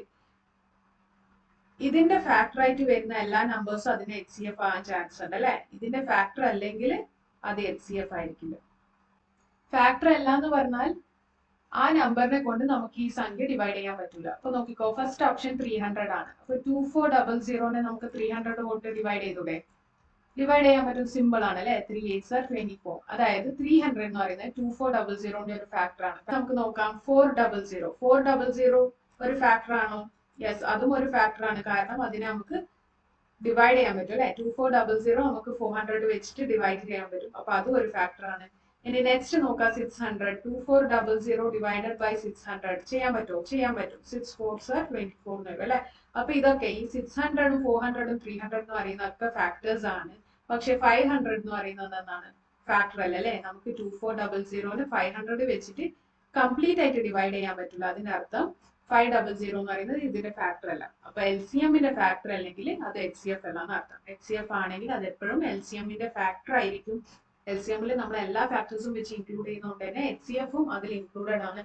ഇതിന്റെ ഫാക്ടർ ആയിട്ട് വരുന്ന എല്ലാ നമ്പേഴ്സും അതിന് HCF ആകാൻ ചാൻസ് ഉണ്ട് അല്ലെ. ഇതിന്റെ ഫാക്ടർ അല്ലെങ്കിൽ അത് HCF ആയിരിക്കില്ല. ഫാക്ടർ അല്ല എന്ന് പറഞ്ഞാൽ ആ നമ്പറിനെ കൊണ്ട് നമുക്ക് ഈ സംഖ്യ ഡിവൈഡ് ചെയ്യാൻ പറ്റില്ല. അപ്പൊ നോക്കിക്കോ, ഫസ്റ്റ് ഓപ്ഷൻ 300 ആണ്. അപ്പൊ 2400 നമുക്ക് 300 കൊണ്ട് ഡിവൈഡ് ചെയ്തൂടെ? ഡിവൈഡ് ചെയ്യാൻ പറ്റും, സിമ്പിൾ ആണ് അല്ലെ. 3 8s are 24. അതായത് 300 എന്ന് പറയുന്നത് 2400ന്റെ ഒരു ഫാക്ടർ ആണ്. നമുക്ക് നോക്കാം 400. 400 ഒരു ഫാക്ടർ ആണോ? യെസ്, അതും ഒരു ഫാക്ടർ ആണ്. കാരണം അതിനെ നമുക്ക് ഡിവൈഡ് ചെയ്യാൻ പറ്റും അല്ലെ. 2400 നമുക്ക് 400 വെച്ചിട്ട് ഡിവൈഡ് ചെയ്യാൻ പറ്റും. അപ്പൊ അതും ഒരു ഫാക്ടർ ആണ്. ഇനി നെക്സ്റ്റ് നോക്കാം 600. 2400 ഡിവൈഡഡ് ബൈ 600 ചെയ്യാൻ പറ്റുമോ? ചെയ്യാൻ പറ്റും. 6 4s are 24 എന്ന് വരും അല്ലെ. അപ്പൊ ഇതൊക്കെ ഈ 600ഉം 400ഉം 300 എന്ന് പറയുന്നതൊക്കെ ഫാക്ടേഴ്സ് ആണ്. പക്ഷെ 500 എന്ന് പറയുന്നത് എന്താണ്? ഫാക്ടർ അല്ല അല്ലെ. നമുക്ക് 2400ന് 500 വെച്ചിട്ട് കംപ്ലീറ്റ് ആയിട്ട് ഡിവൈഡ് ചെയ്യാൻ പറ്റില്ല. അതിന്റെ അർത്ഥം 500 എന്ന് പറയുന്നത് ഇതിന്റെ ഫാക്ടർ അല്ല. അപ്പൊ LCMന്റെ ഫാക്ടർ അല്ലെങ്കിൽ അത് HCF അല്ല എന്ന് അർത്ഥം. HCF ആണെങ്കിൽ അത് എപ്പോഴും LCMന്റെ ഫാക്ടർ ആയിരിക്കും. LCMൽ നമ്മൾ എല്ലാ ഫാക്ടേഴ്സും വെച്ച് ഇൻക്ലൂഡ് ചെയ്യുന്നതുകൊണ്ട് തന്നെ HCFും അതിൽ ഇൻക്ലൂഡഡ് ആണ്.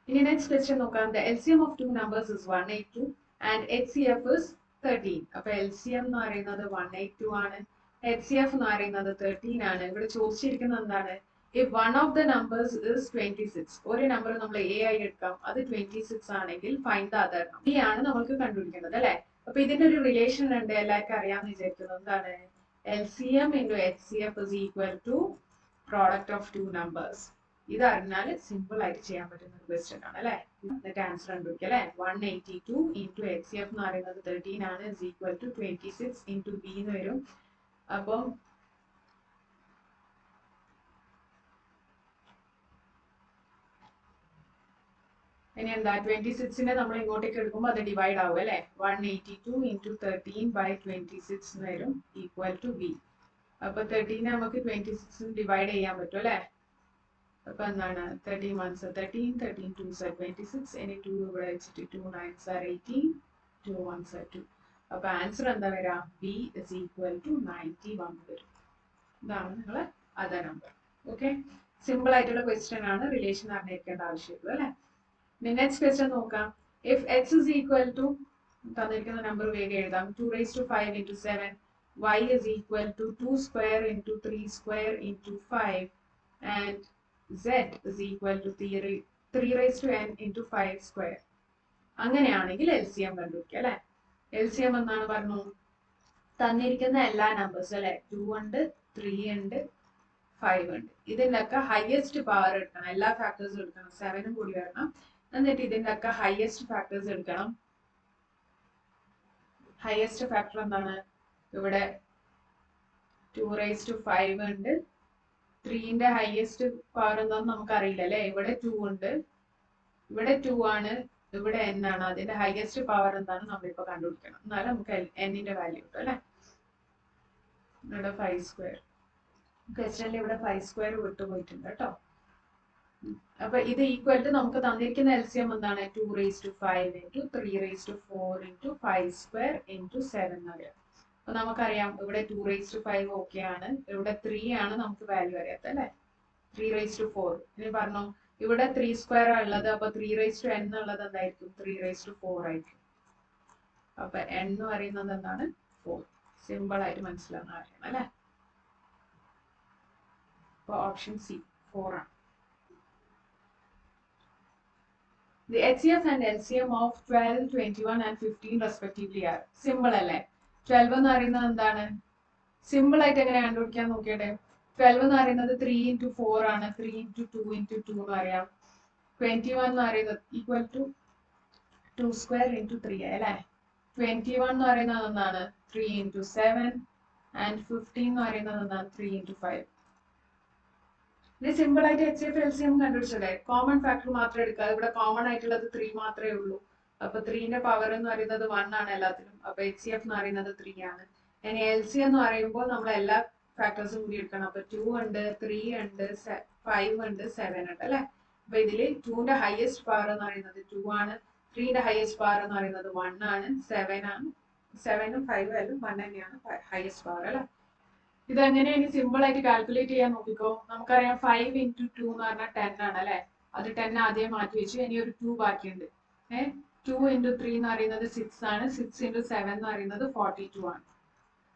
ഇനി നെക്സ്റ്റ് ക്വസ്റ്റ്യൻ നോക്കാം. The LCM of two numbers is 182 and HCF is 13. അപ്പൊ LCM എന്ന് പറയുന്നത് 182 ആണ്, HCF എന്ന് പറയുന്നത് 13 ആണ്. ഇവിടെ ചോദിച്ചിരിക്കുന്നത് എന്താണ്? If one of the numbers is 26, ഒരു നമ്പർ നമ്മൾ A ആയി എടുക്കാം, അത് 26 ആണെങ്കിൽ find the other number. B ആണ് നമ്മൾക്ക് കണ്ടുപിടിക്കേണ്ടത് അല്ലെ. അപ്പൊ ഇതിന്റെ ഒരു റിലേഷൻ ഉണ്ട്, എല്ലാവർക്കും അറിയാമെന്ന് വിചാരിക്കുന്നത്. എന്താണ്? LCM into HCF is equal to product of two numbers. ഇത് അറിഞ്ഞാൽ സിമ്പിൾ ആയിട്ട് ചെയ്യാൻ പറ്റുന്ന ഒരു ക്വസ്റ്റ്യൻ ആണ് അല്ലെ. എന്നിട്ട് ആൻസർ കണ്ടുപിടിക്കുക അല്ലെ. 182 into HCF എന്ന് പറയുന്നത് 13 ആണ്, is equal to 26 into B എന്ന് വരും. അപ്പം ഇനി എന്താ, 26നെ നമ്മൾ ഇങ്ങോട്ടേക്ക് എടുക്കുമ്പോൾ അത് ഡിവൈഡ് ആവും അല്ലെ. 182 into 13 by 26 എന്ന് വരും, ഈക്വൽ ടു B. അപ്പൊ 13 നമുക്ക് 26 ഡിവൈഡ് ചെയ്യാൻ പറ്റും അല്ലെ. അപ്പൊ എന്താണ്? 13 1s are 13, 13 2s are 26. ഇനി 2 ഇവിടെ വെച്ചിട്ട് 2 9s are 18, 2 1s are 2. അപ്പൊ ആൻസർ എന്താ വരാ? B is equal to 91 വരും. ഇതാണ് നിങ്ങളെ അതർ നമ്പർ. ഓക്കെ, സിമ്പിൾ ആയിട്ടുള്ള ക്വസ്റ്റ്യൻ ആണ്, റിലേഷൻ അറിഞ്ഞിരിക്കേണ്ട ആവശ്യമുള്ളൂ അല്ലെ. നെക്സ്റ്റ് ക്വസ്റ്റ്യൻ നോക്കാം. If x is equal to തന്നിരിക്കുന്ന നമ്പർ വേഗം എഴുതാം. 2⁵ into 7, y is equal to 2 square into 3 square into 5, and z is equal to 3⁻n into 5 square. അങ്ങനെയാണെങ്കിൽ LCM കണ്ടുപിടിക്കുക അല്ലെ. LCM എന്നാണ് പറഞ്ഞു? തന്നിരിക്കുന്ന എല്ലാ നമ്പേഴ്സ് അല്ലെ. 2 ഉണ്ട്, 3 ഉണ്ട്, 5 ഉണ്ട്. ഇതിന്റെ ഒക്കെ ഹയസ്റ്റ് പവർ എടുക്കണം, എല്ലാ ഫാക്ടേഴ്സും എടുക്കണം, 7ഉം കൂടി വരണം. എന്നിട്ട് ഇതിന്റെ ഒക്കെ ഹയസ്റ്റ് ഫാക്ടേഴ്സ് എടുക്കണം. ഹയസ്റ്റ് ഫാക്ടർ എന്താണ്? ഇവിടെ 2⁵5 ഉണ്ട്. 3ന്റെ ഹയസ്റ്റ് പവർ എന്താണെന്ന് നമുക്ക് അറിയില്ല അല്ലെ. ഇവിടെ 2 ഉണ്ട്, ഇവിടെ 2 ആണ്, ഇവിടെ n ആണ്. അതിന്റെ ഹയസ്റ്റ് പവർ എന്താണ് നമ്മളിപ്പോ കണ്ടുപിടിക്കണം. എന്നാലും നമുക്ക് n-ന്റെ വാല്യൂ കിട്ടും അല്ലെ. ഇവിടെ 5 സ്ക്വയർ ക്വസ്റ്റനിൽ ഇവിടെ 5 സ്ക്വയർ വിട്ടുപോയിട്ടുണ്ട് കേട്ടോ. അപ്പൊ ഇത് ഈക്വൽ ടു നമുക്ക് തന്നിരിക്കുന്ന LCM എന്താണ്? 2⁵5 into 3⁴ into 5 square into 7 എന്ന് പറയാം. അപ്പൊ നമുക്കറിയാം ഇവിടെ 2⁵5 ഓക്കെ ആണ്, ഇവിടെ 3 ആണ് നമുക്ക് വാല്യൂ അറിയാത്ത അല്ലെ. 3⁴. ഇനി പറഞ്ഞു ഇവിടെ 3 സ്ക്വയർ ഉള്ളത്, അപ്പൊ 3⁻n ഉള്ളത് എന്തായിരിക്കും? 3⁴ ആയിരിക്കും. അപ്പൊ n എന്ന് പറയുന്നത് എന്താണ്? 4. സിമ്പിൾ ആയിട്ട് മനസ്സിലാവുന്ന കാര്യമാണ് അല്ലെ. അപ്പൊ ഓപ്ഷൻ സി 4 ആണ്. The HCF and LCM of 12, 21 and 15 respectively are. Simple അല്ലേ. 12 എന്ന് പറയുന്നത് എന്താണ്? സിമ്പിൾ ആയിട്ട് എങ്ങനെ കണ്ടുപിടിക്കാൻ നോക്കിയട്ടെ. 12 എന്ന് പറയുന്നത് 3 into 4 ആണ്, 3 into 2 into 2 എന്ന് പറയാം. 21 എന്ന് പറയുന്നത് ഈക്വൽ ടു 2 square into 3 അല്ലേ. 21 എന്ന് പറയുന്നത് എന്താണ്? 3 into 7, and 15 എന്ന് പറയുന്നത് എന്താണ്? 3 into 5. ഇത് സിമ്പിൾ ആയിട്ട് HCF LCM കണ്ടുപിടിച്ചല്ലേ. കോമൺ ഫാക്ടർ മാത്രം എടുക്കുക. ഇവിടെ കോമൺ ആയിട്ടുള്ളത് 3 മാത്രമേ ഉള്ളൂ. അപ്പൊ 3ന്റെ പവർ എന്ന് പറയുന്നത് 1 ആണ് എല്ലാത്തിലും. അപ്പൊ HCF എന്ന് പറയുന്നത് 3 ആണ്. ഇനി LCM എന്ന് പറയുമ്പോൾ നമ്മൾ എല്ലാ ഫാക്ടേഴ്സും കൂടി എടുക്കണം. അപ്പൊ 2 ഉണ്ട്, 3 ഉണ്ട്, 5 ഉണ്ട്, 7 ഉണ്ട് അല്ലെ. അപ്പൊ ഇതില് 2ന്റെ ഹയസ്റ്റ് പവർ എന്ന് പറയുന്നത് 2 ആണ്. 3ന്റെ ഹയസ്റ്റ് പവർ എന്ന് പറയുന്നത് 1 ആണ്. 7 ആണ്. 7ഉം 5ഉം എല്ലാം 1 തന്നെയാണ് ഹയസ്റ്റ് പവർ അല്ലെ. ഇതെങ്ങനെയാണ് സിമ്പിൾ ആയിട്ട് കാൽക്കുലേറ്റ് ചെയ്യാൻ നോക്കിക്കോ. നമുക്കറിയാം 5 into 2 എന്ന് പറഞ്ഞാൽ 10 ആണ് അല്ലെ. അത് 10 ആദ്യം മാറ്റി വെച്ചു. ഇനി ഒരു 2 ബാക്കിയുണ്ട്. 2 into 3 എന്ന് പറയുന്നത് 6 ആണ്. 6 into 7 എന്ന് പറയുന്നത് 42 ആണ്.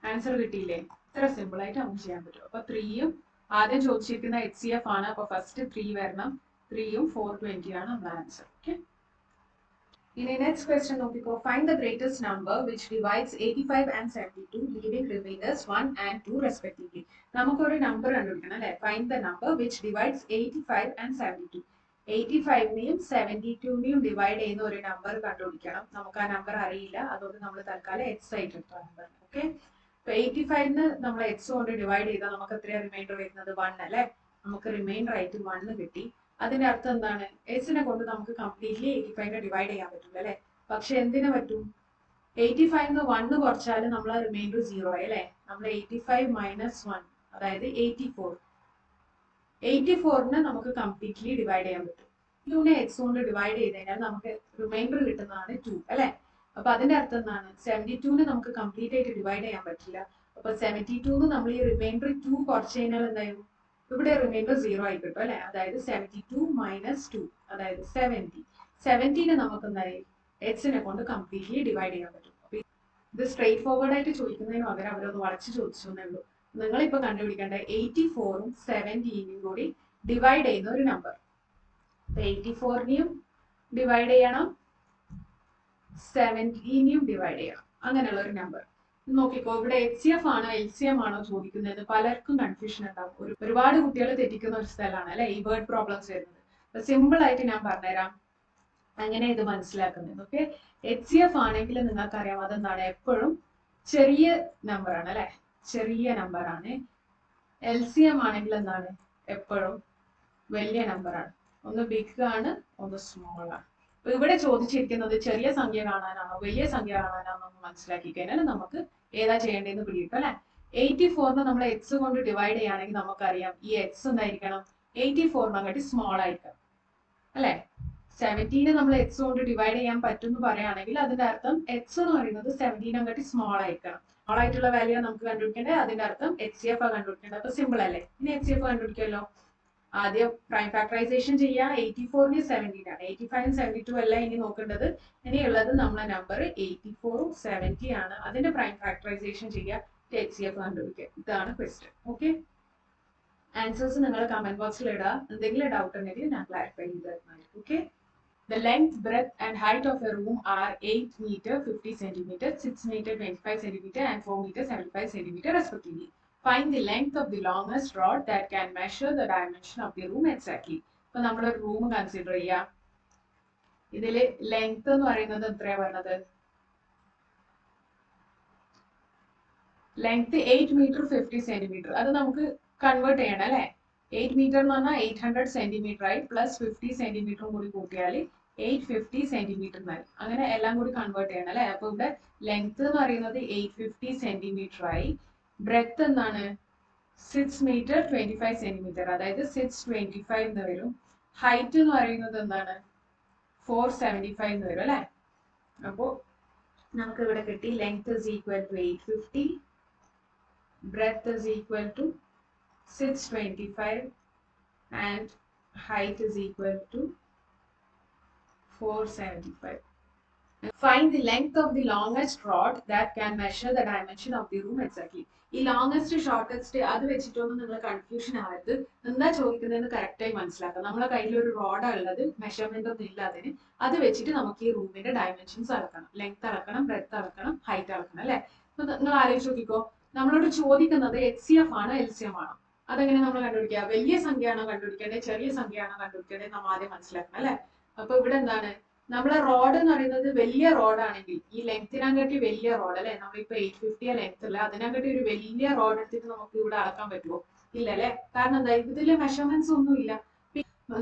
ആൻസർ കിട്ടിയില്ലേ? ഇത്ര സിമ്പിൾ ആയിട്ട് നമുക്ക് ചെയ്യാൻ പറ്റും. അപ്പൊ 3യും ആദ്യം ചോദിച്ചിരിക്കുന്ന HCF ആണ്. അപ്പൊ ഫസ്റ്റ് 3 വരണം. 3യും 420 ആണ് നമ്മുടെ ആൻസർ. ഓക്കെ. ഇനി നെക്സ്റ്റ് ക്വസ്റ്റ്യൻ നോക്കിക്കോ. Find the greatest number which divides 85 and 72 leaving remainders 1 and 2 respectively. നമുക്കൊരു നമ്പർ കണ്ടുപിടിക്കണം അല്ലെ. Find the number which divides 85 and 72. 85നെയും 72നെയും ഡിവൈഡ് ചെയ്യുന്ന ഒരു നമ്പർ കണ്ടുപിടിക്കണം. നമുക്ക് ആ നമ്പർ അറിയില്ല, അതുകൊണ്ട് നമ്മൾ തൽക്കാലം എക്സ് ആയിട്ട് എടുത്ത നമ്പർ. ഓക്കെ. അപ്പൊ 85ന് നമ്മൾ എക്സ് കൊണ്ട് ഡിവൈഡ് ചെയ്താൽ നമുക്ക് എത്രയാ റിമൈൻഡർ വരുന്നത്? 1 അല്ലെ. നമുക്ക് റിമൈൻഡർ ആയിട്ട് 1 കിട്ടി. അതിന്റെ അർത്ഥം എന്താണ്? എസിനെ കൊണ്ട് നമുക്ക് കംപ്ലീറ്റ്ലി 85നെ ഡിവൈഡ് ചെയ്യാൻ പറ്റില്ല അല്ലെ. പക്ഷെ എന്തിനു പറ്റും? 85ന്ന് 1 കുറച്ചാൽ നമ്മൾ റിമൈൻഡർ 0 ആയി അല്ലെ. നമ്മൾ 85 മൈനസ് 1 അതായത് 84. 84നെ നമുക്ക് കംപ്ലീറ്റ്ലി ഡിവൈഡ് ചെയ്യാൻ പറ്റും. 2നെ എക്സ് കൊണ്ട് ഡിവൈഡ് ചെയ്ത് കഴിഞ്ഞാൽ നമുക്ക് റിമൈൻഡർ കിട്ടുന്നതാണ് 2 അല്ലെ. അപ്പൊ അതിന്റെ അർത്ഥം എന്താണ്? 72നെ നമുക്ക് കംപ്ലീറ്റ് ആയിട്ട് ഡിവൈഡ് ചെയ്യാൻ പറ്റില്ല. അപ്പൊ 72ന്ന് നമ്മൾ ഈ റിമൈൻഡർ 2 കുറച്ച് കഴിഞ്ഞാൽ എന്തായാലും ഇവിടെ റിമൈൻഡർ 0 ആയി കിട്ടും അല്ലെ. അതായത് 72 മൈനസ് 2 അതായത് 70. 70നെ നമുക്ക് എന്തായി എക്സിനെ കൊണ്ട് കംപ്ലീറ്റ്ലി ഡിവൈഡ് ചെയ്യാൻ പറ്റും. അപ്പൊ ഇത് സ്ട്രെയിറ്റ് ഫോർവേഡ് ആയിട്ട് ചോദിക്കുന്നതിന് പകരം അവരൊന്ന് വളച്ച് ചോദിച്ചു എന്നേ ഉള്ളൂ. നിങ്ങളിപ്പോ കണ്ടുപിടിക്കേണ്ട 84ഉം 70നെയും കൂടി ഡിവൈഡ് ചെയ്യുന്ന ഒരു നമ്പർ. 84നെയും ഡിവൈഡ് ചെയ്യണം, 70നെയും ഡിവൈഡ് ചെയ്യണം. അങ്ങനെയുള്ള ഒരു നമ്പർ നോക്കിക്കോ. ഇവിടെ HCF ആണോ LCM ആണോ ചോദിക്കുന്നത്? പലർക്കും കൺഫ്യൂഷൻ ഉണ്ടാവും. ഒരുപാട് കുട്ടികൾ തെറ്റിക്കുന്ന ഒരു സ്ഥലമാണ് അല്ലെ ഈ വേർഡ് പ്രോബ്ലംസ് വരുന്നത്. അപ്പൊ സിമ്പിൾ ആയിട്ട് ഞാൻ പറഞ്ഞുതരാം അങ്ങനെ ഇത് മനസ്സിലാക്കുന്നത്. ഓക്കെ. HCF ആണെങ്കിൽ നിങ്ങൾക്കറിയാം അതെന്താണ്? എപ്പോഴും ചെറിയ നമ്പർ ആണ് അല്ലെ. ചെറിയ നമ്പർ ആണ്. LCM ആണെങ്കിൽ എന്താണ്? എപ്പോഴും വലിയ നമ്പർ ആണ്. ഒന്ന് ബിഗ് ആണ്, ഒന്ന് സ്മോൾ ആണ്. അപ്പൊ ഇവിടെ ചോദിച്ചിരിക്കുന്നത് ചെറിയ സംഖ്യ കാണാനാണോ വലിയ സംഖ്യ കാണാനാണോ എന്ന് മനസ്സിലാക്കി കഴിഞ്ഞാൽ നമുക്ക് ഏതാ ചെയ്യേണ്ടതെന്ന് പിടികിട്ടും അല്ലെ. 84നെ നമ്മൾ എക്സ് കൊണ്ട് ഡിവൈഡ് ചെയ്യുകയാണെങ്കിൽ നമുക്കറിയാം ഈ എക്സ് എന്തായിരിക്കണം? 84നെക്കാട്ടി സ്മോൾ ആയിരിക്കണം അല്ലെ. 70നെ നമ്മൾ എക്സ് കൊണ്ട് ഡിവൈഡ് ചെയ്യാൻ പറ്റും എന്ന് പറയുകയാണെങ്കിൽ അതിന്റെ അർത്ഥം എക്സ് എന്ന് പറയുന്നത് 70നെക്കാട്ടി സ്മോൾ ആയിരിക്കണം. സ്മോൾ ആയിട്ടുള്ള വാല്യൂ നമുക്ക് കണ്ടുപിടിക്കേണ്ടത്. അതിന്റെ അർത്ഥം HCF ആ കണ്ടുപിടിക്കേണ്ടത്. അപ്പൊ സിമ്പിൾ അല്ലേ. ഇനി HCF കണ്ടുപിടിക്കല്ലോ. ആദ്യം പ്രൈം ഫാക്ടറൈസേഷൻ ചെയ്യാം. 84ന് 17 ആണ്. 85 72 അല്ല ഇനി നോക്കേണ്ടത്. ഇനിയുള്ളത് നമ്മളെ നമ്പർ 84ഉം 70 ആണ്. അതിന്റെ പ്രൈം ഫാക്ടറൈസേഷൻ ചെയ്യാം. HCF കണ്ടുപിടിക്കുക. ഇതാണ് ക്വസ്റ്റ്യൻ. ഓക്കെ. ആൻസേഴ്സ് നിങ്ങൾ കമന്റ് ബോക്സിൽ ഇടുക. എന്തെങ്കിലും ഡൗട്ട് ഉണ്ടെങ്കിൽ ഞാൻ ക്ലാരിഫൈ ചെയ്ത് തരുന്നതായിരിക്കും. Okay. The length, breadth and height of a room are 8 meter 50 centimeter, 6 meter 25 centimeter and 4 meter 75 centimeter respectively. Find the length of the longest rod that can measure the dimension of the room exactly. ഇപ്പൊ നമ്മൾ ഒരു room consider ചെയ്യാം. ഇതില് length എന്ന് പറയുന്നത് എത്രയാ പറഞ്ഞത്? Length 8 metre 50 centimetre. അത് നമുക്ക് കൺവേർട്ട് ചെയ്യണം അല്ലെ. 8 മീറ്റർ എന്ന് പറഞ്ഞാൽ 800 സെന്റിമീറ്റർ ആയി പ്ലസ് 50 സെന്റിമീറ്ററും കൂടി കൂട്ടിയാൽ 850 സെന്റിമീറ്റർ ആയി. അങ്ങനെ എല്ലാം കൂടി കൺവേർട്ട് ചെയ്യണം അല്ലെ. അപ്പൊ ഇവിടെ ലെങ്ത് എന്ന് പറയുന്നത് 850 സെന്റിമീറ്റർ ആയി. ബ്രെഡ്ത്ത് എന്താണ്? 6 മീറ്റർ 25 സെന്റിമീറ്റർ അതായത് 625 എന്ന് വരും. ഹൈറ്റ് എന്ന് പറയുന്നത് എന്താണ്? 475 എന്ന് വരും അല്ലെ. അപ്പോ നമുക്ക് ഇവിടെ കിട്ടി length is equal to 850, breadth is equal to 625 and height is equal to 475. Find the length of the longest rod that can measure the dimension of the room exactly. ഈ ലോങ്സ്റ്റ് ഷോർട്ടസ്റ്റ് അത് വെച്ചിട്ടൊന്നും നിങ്ങൾ confusion ആവരുത്. എന്താ ചോദിക്കുന്നതെന്ന് കറക്റ്റായി മനസ്സിലാക്കാം. നമ്മളെ കയ്യിൽ ഒരു റോഡാണ് ഉള്ളത്, മെഷർമെന്റ് ഒന്നും ഇല്ല അതിന്. അത് വെച്ചിട്ട് നമുക്ക് ഈ റൂമിന്റെ ഡയമെൻഷൻസ് അളക്കണം. ലെങ്ത് അളക്കണം, ബ്രെഡ്ത്ത് അളക്കണം, ഹൈറ്റ് അളക്കണം അല്ലെ. അപ്പൊ നിങ്ങൾ ആലോചിച്ച് നോക്കിക്കോ. നമ്മളോട് ചോദിക്കുന്നത് HCF ആണോ LCM ആണോ? അതെങ്ങനെ നമ്മൾ കണ്ടുപിടിക്കുക? വലിയ സംഖ്യയാണോ കണ്ടുപിടിക്കേണ്ടത്, ചെറിയ സംഖ്യയാണോ കണ്ടുപിടിക്കേണ്ടത് നമ്മൾ ആദ്യം മനസ്സിലാക്കണം അല്ലെ. അപ്പൊ ഇവിടെ എന്താണ്? നമ്മളെ റോഡ് എന്ന് പറയുന്നത് വലിയ റോഡാണെങ്കിൽ ഈ ലെങ്തിനെക്കാട്ടി വലിയ റോഡ് അല്ലെ. നമ്മളിപ്പോ 850 ലെങ്ത് അല്ല, അതിനെക്കാട്ടി ഒരു വലിയ റോഡ് എടുത്തിട്ട് നമുക്ക് ഇവിടെ അളക്കാൻ പറ്റുമോ? ഇല്ല അല്ലെ. കാരണം എന്താ? ഇതില് മെഷർമെന്റ്സ് ഒന്നും ഇല്ല.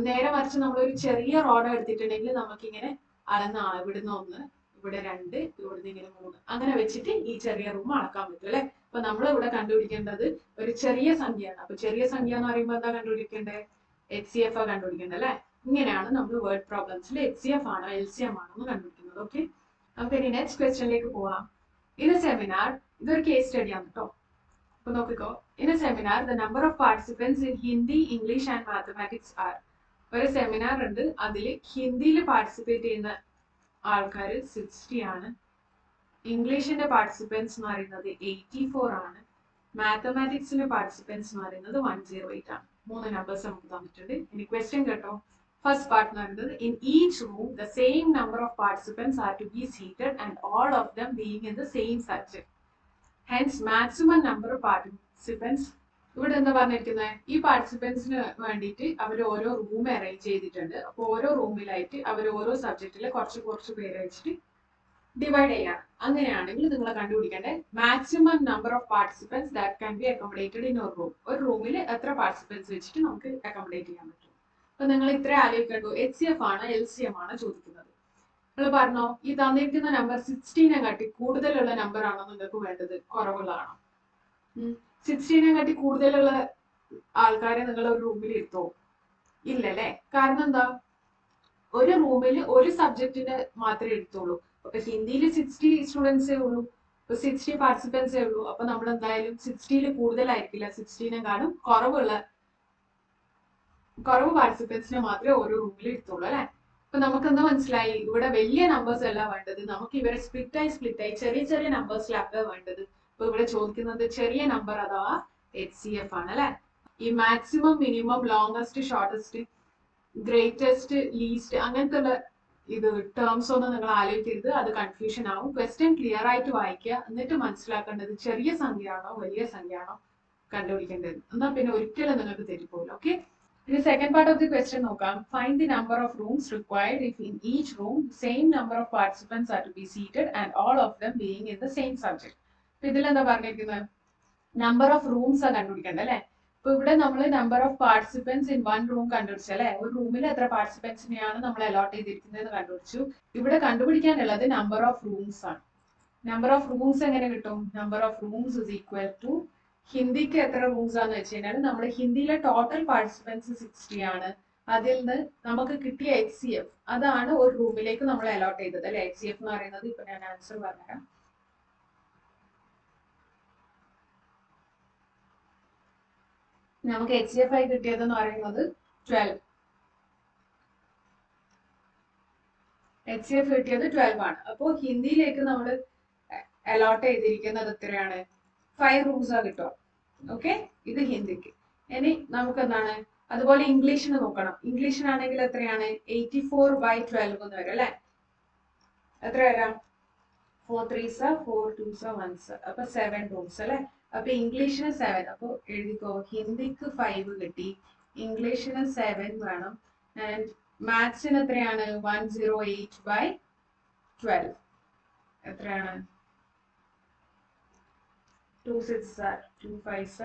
നേരെ മറിച്ച് നമ്മളൊരു ചെറിയ റോഡ് എടുത്തിട്ടുണ്ടെങ്കിൽ നമുക്ക് ഇങ്ങനെ അളന്ന് ഇവിടുന്ന് 1, ഇവിടെ 2, ഇവിടുന്ന് ഇങ്ങനെ 3 അങ്ങനെ വെച്ചിട്ട് ഈ ചെറിയ റൂം അളക്കാൻ പറ്റും അല്ലെ. അപ്പൊ നമ്മൾ ഇവിടെ കണ്ടുപിടിക്കേണ്ടത് ഒരു ചെറിയ സംഖ്യയാണ്. അപ്പൊ ചെറിയ സംഖ്യ എന്ന് പറയുമ്പോൾ എന്താ കണ്ടുപിടിക്കേണ്ടത്? HCF ആ കണ്ടുപിടിക്കേണ്ടത് അല്ലെ. ഇങ്ങനെയാണ് നമ്മൾ വേർഡ് പ്രോബ്ലംസിൽ HCF ആണോ LCM ആണോ എന്ന് കണ്ടുപിടിക്കുന്നത്. ഓക്കെ, നമുക്ക് ഇനി നെക്സ്റ്റ് ക്വസ്റ്റ്യനിലേക്ക് പോവാം. ഇൻ എ സെമിനാർ, ഇതൊരു കേസ് സ്റ്റഡി ആണ് കേട്ടോ. അപ്പൊ നോക്കിക്കോ, in a seminar the number of participants in Hindi, English and mathematics are. ഒരു സെമിനാർ ഉണ്ട്, അതിൽ ഹിന്ദിയിൽ പാർട്ടിസിപ്പേറ്റ് ചെയ്യുന്ന ആൾക്കാർ 60 ആണ്, ഇംഗ്ലീഷിന്റെ പാർട്ടിസിപ്പൻസ് എന്ന് പറയുന്നത് 84 ആണ്, മാത്തമാറ്റിക്സിന്റെ പാർട്ടിസിപ്പൻസ് എന്ന് പറയുന്നത് 108 ആണ്. 3 നമ്പേഴ്സ് നമുക്ക് തന്നിട്ടുണ്ട്. ഇനി ക്വസ്റ്റ്യൻ കേട്ടോ. ഫസ്റ്റ് പാർട്ട് എന്ന് പറയുന്നത് in each room the same number of participants are to be seated and all of them being in the same subject. Hence maximum number of participants. ഇവിടെ എന്താ പറഞ്ഞിരിക്കുന്നത്? ഈ പാർട്ടിസിപ്പൻസിന് വേണ്ടിയിട്ട് അവർ ഓരോ റൂം അറേഞ്ച് ചെയ്തിട്ടുണ്ട്. അപ്പോൾ ഓരോ റൂമിലായിട്ട് അവർ ഓരോ സബ്ജക്റ്റിൽ കുറച്ച് പേര് വെച്ചിട്ട് ഡിവൈഡ് ചെയ്യാം. അങ്ങനെയാണെങ്കിൽ നിങ്ങൾ കണ്ടുപിടിക്കേണ്ടത് maximum number of participants that can be accommodated in ഒരു റൂം. ഒരു റൂമിൽ എത്ര പാർട്ടിസിപ്പൻസ് വെച്ചിട്ട് നമുക്ക് അക്കോമഡേറ്റ് ചെയ്യാൻ പറ്റും. അപ്പൊ നിങ്ങൾ ഇത്ര ആലോചിക്കണ്ടു, HCF ആണോ LCM ആണോ ചോദിക്കുന്നത്. നിങ്ങൾ പറഞ്ഞോ, ഈ തന്നിരിക്കുന്ന നമ്പർ 16 കാട്ടി കൂടുതലുള്ള നമ്പർ ആണോ നിങ്ങൾക്ക് വേണ്ടത്, കുറവുള്ളതാണോ? 16 കാട്ടി കൂടുതലുള്ള ആൾക്കാരെ നിങ്ങൾ ഒരു റൂമിൽ ഇരുത്തോ? ഇല്ലല്ലേ. കാരണം എന്താ? ഒരു റൂമിൽ ഒരു സബ്ജക്റ്റിന് മാത്രമേ എടുത്തുള്ളൂ. അപ്പൊ ഹിന്ദിയിൽ 60 സ്റ്റുഡൻസേ ഉള്ളൂ, 60 പാർട്ടിസിപ്പൻസേ ഉള്ളൂ. അപ്പൊ നമ്മൾ എന്തായാലും 60ൽ കൂടുതലായിരിക്കില്ല, 16നെക്കാളും കുറവ് പാർട്ടിസിപ്പൻസിനെ മാത്രമേ ഓരോ റൂമിൽ എടുത്തുള്ളൂ അല്ലെ. അപ്പൊ നമുക്ക് എന്താ മനസ്സിലായി? ഇവിടെ വലിയ നമ്പേഴ്സ് അല്ല വേണ്ടത്, നമുക്ക് ഇവരെ സ്പ്ലിറ്റായി ചെറിയ ചെറിയ നമ്പേഴ്സിലാണ് വേണ്ടത്. അപ്പൊ ഇവിടെ ചോദിക്കുന്നത് ചെറിയ നമ്പർ അഥവാ HCF ആണ് അല്ലെ. ഈ maximum, minimum, longest, shortest, greatest, least അങ്ങനത്തെ ഇത് ടേംസ് ഒന്നും നിങ്ങൾ ആലോചിക്കരുത്, അത് കൺഫ്യൂഷൻ ആവും. ക്വസ്റ്റ്യൻ ക്ലിയർ ആയിട്ട് വായിക്കുക, എന്നിട്ട് മനസ്സിലാക്കേണ്ടത് ചെറിയ സംഖ്യയാണോ വലിയ സംഖ്യയാണോ കണ്ടുപിടിക്കേണ്ടത്. എന്നാ പിന്നെ ഒരിക്കലും നിങ്ങൾക്ക് തെറ്റിപ്പോകില്ല. ഓക്കെ, ഇനി second part of the question നോക്കാം. Find the number of rooms required if in each room same number of participants are to be seated and all of them being in the same subject. ഇതിലെന്താ പറഞ്ഞിരിക്കുന്നത്? Number of rooms ആ കണ്ടുപിടിക്കേണ്ടത് അല്ലെ. അപ്പൊ ഇവിടെ നമ്മൾ number of participants in one room കണ്ടുപിടിച്ചു അല്ലെ. ഒരു റൂമിൽ എത്ര പാർട്ടിസിപ്പൻസിനെയാണ് നമ്മൾ അലോട്ട് ചെയ്തിരിക്കുന്നത് കണ്ടുപിടിച്ചു. ഇവിടെ കണ്ടുപിടിക്കാനുള്ളത് നമ്പർ ഓഫ് റൂംസ് ആണ്. നമ്പർ ഓഫ് റൂംസ് എങ്ങനെ കിട്ടും? Number of rooms is equal to, ഹിന്ദിക്ക് എത്ര റൂംസ് ആണെന്ന് വെച്ച് കഴിഞ്ഞാൽ നമ്മൾ ഹിന്ദിയിലെ ടോട്ടൽ പാർട്ടിസിപ്പൻസ് 60 ആണ്. അതിൽ നിന്ന് നമുക്ക് കിട്ടിയ HCF അതാണ് ഒരു റൂമിലേക്ക് നമ്മൾ അലോട്ട് ചെയ്തത് അല്ലെ. HCF എന്ന് പറയുന്നത് ഇപ്പൊ ഞാൻ ആൻസർ പറഞ്ഞുതരാം. നമുക്ക് HCF ആയി കിട്ടിയതെന്ന് പറയുന്നത് 12. HCF കിട്ടിയത് 12 ആണ്. അപ്പോൾ ഹിന്ദിയിലേക്ക് നമ്മൾ അലോട്ട് ചെയ്തിരിക്കുന്നത് എത്രയാണ്? 5 റൂംസ് ആ കിട്ടുക. ഓക്കെ, ഇത് ഹിന്ദിക്ക്. ഇനി നമുക്ക് എന്താണ്, അതുപോലെ ഇംഗ്ലീഷിന് നോക്കണം. ഇംഗ്ലീഷിനാണെങ്കിൽ എത്രയാണ്? 84/12 എന്ന് വരും അല്ലെ. എത്ര വരാം? 4 3s 4 2s 1s, അപ്പൊ 7 റൂംസ് അല്ലെ. അപ്പൊ ഇംഗ്ലീഷിന് 7. അപ്പൊ എഴുതിക്കോ, ഹിന്ദിക്ക് 5 കിട്ടി, ഇംഗ്ലീഷിന് 7 വേണം. ആൻഡ് മാത്സിന് എത്രയാണ്? 108/12. എത്രയാണ്? 2 6s 2 5s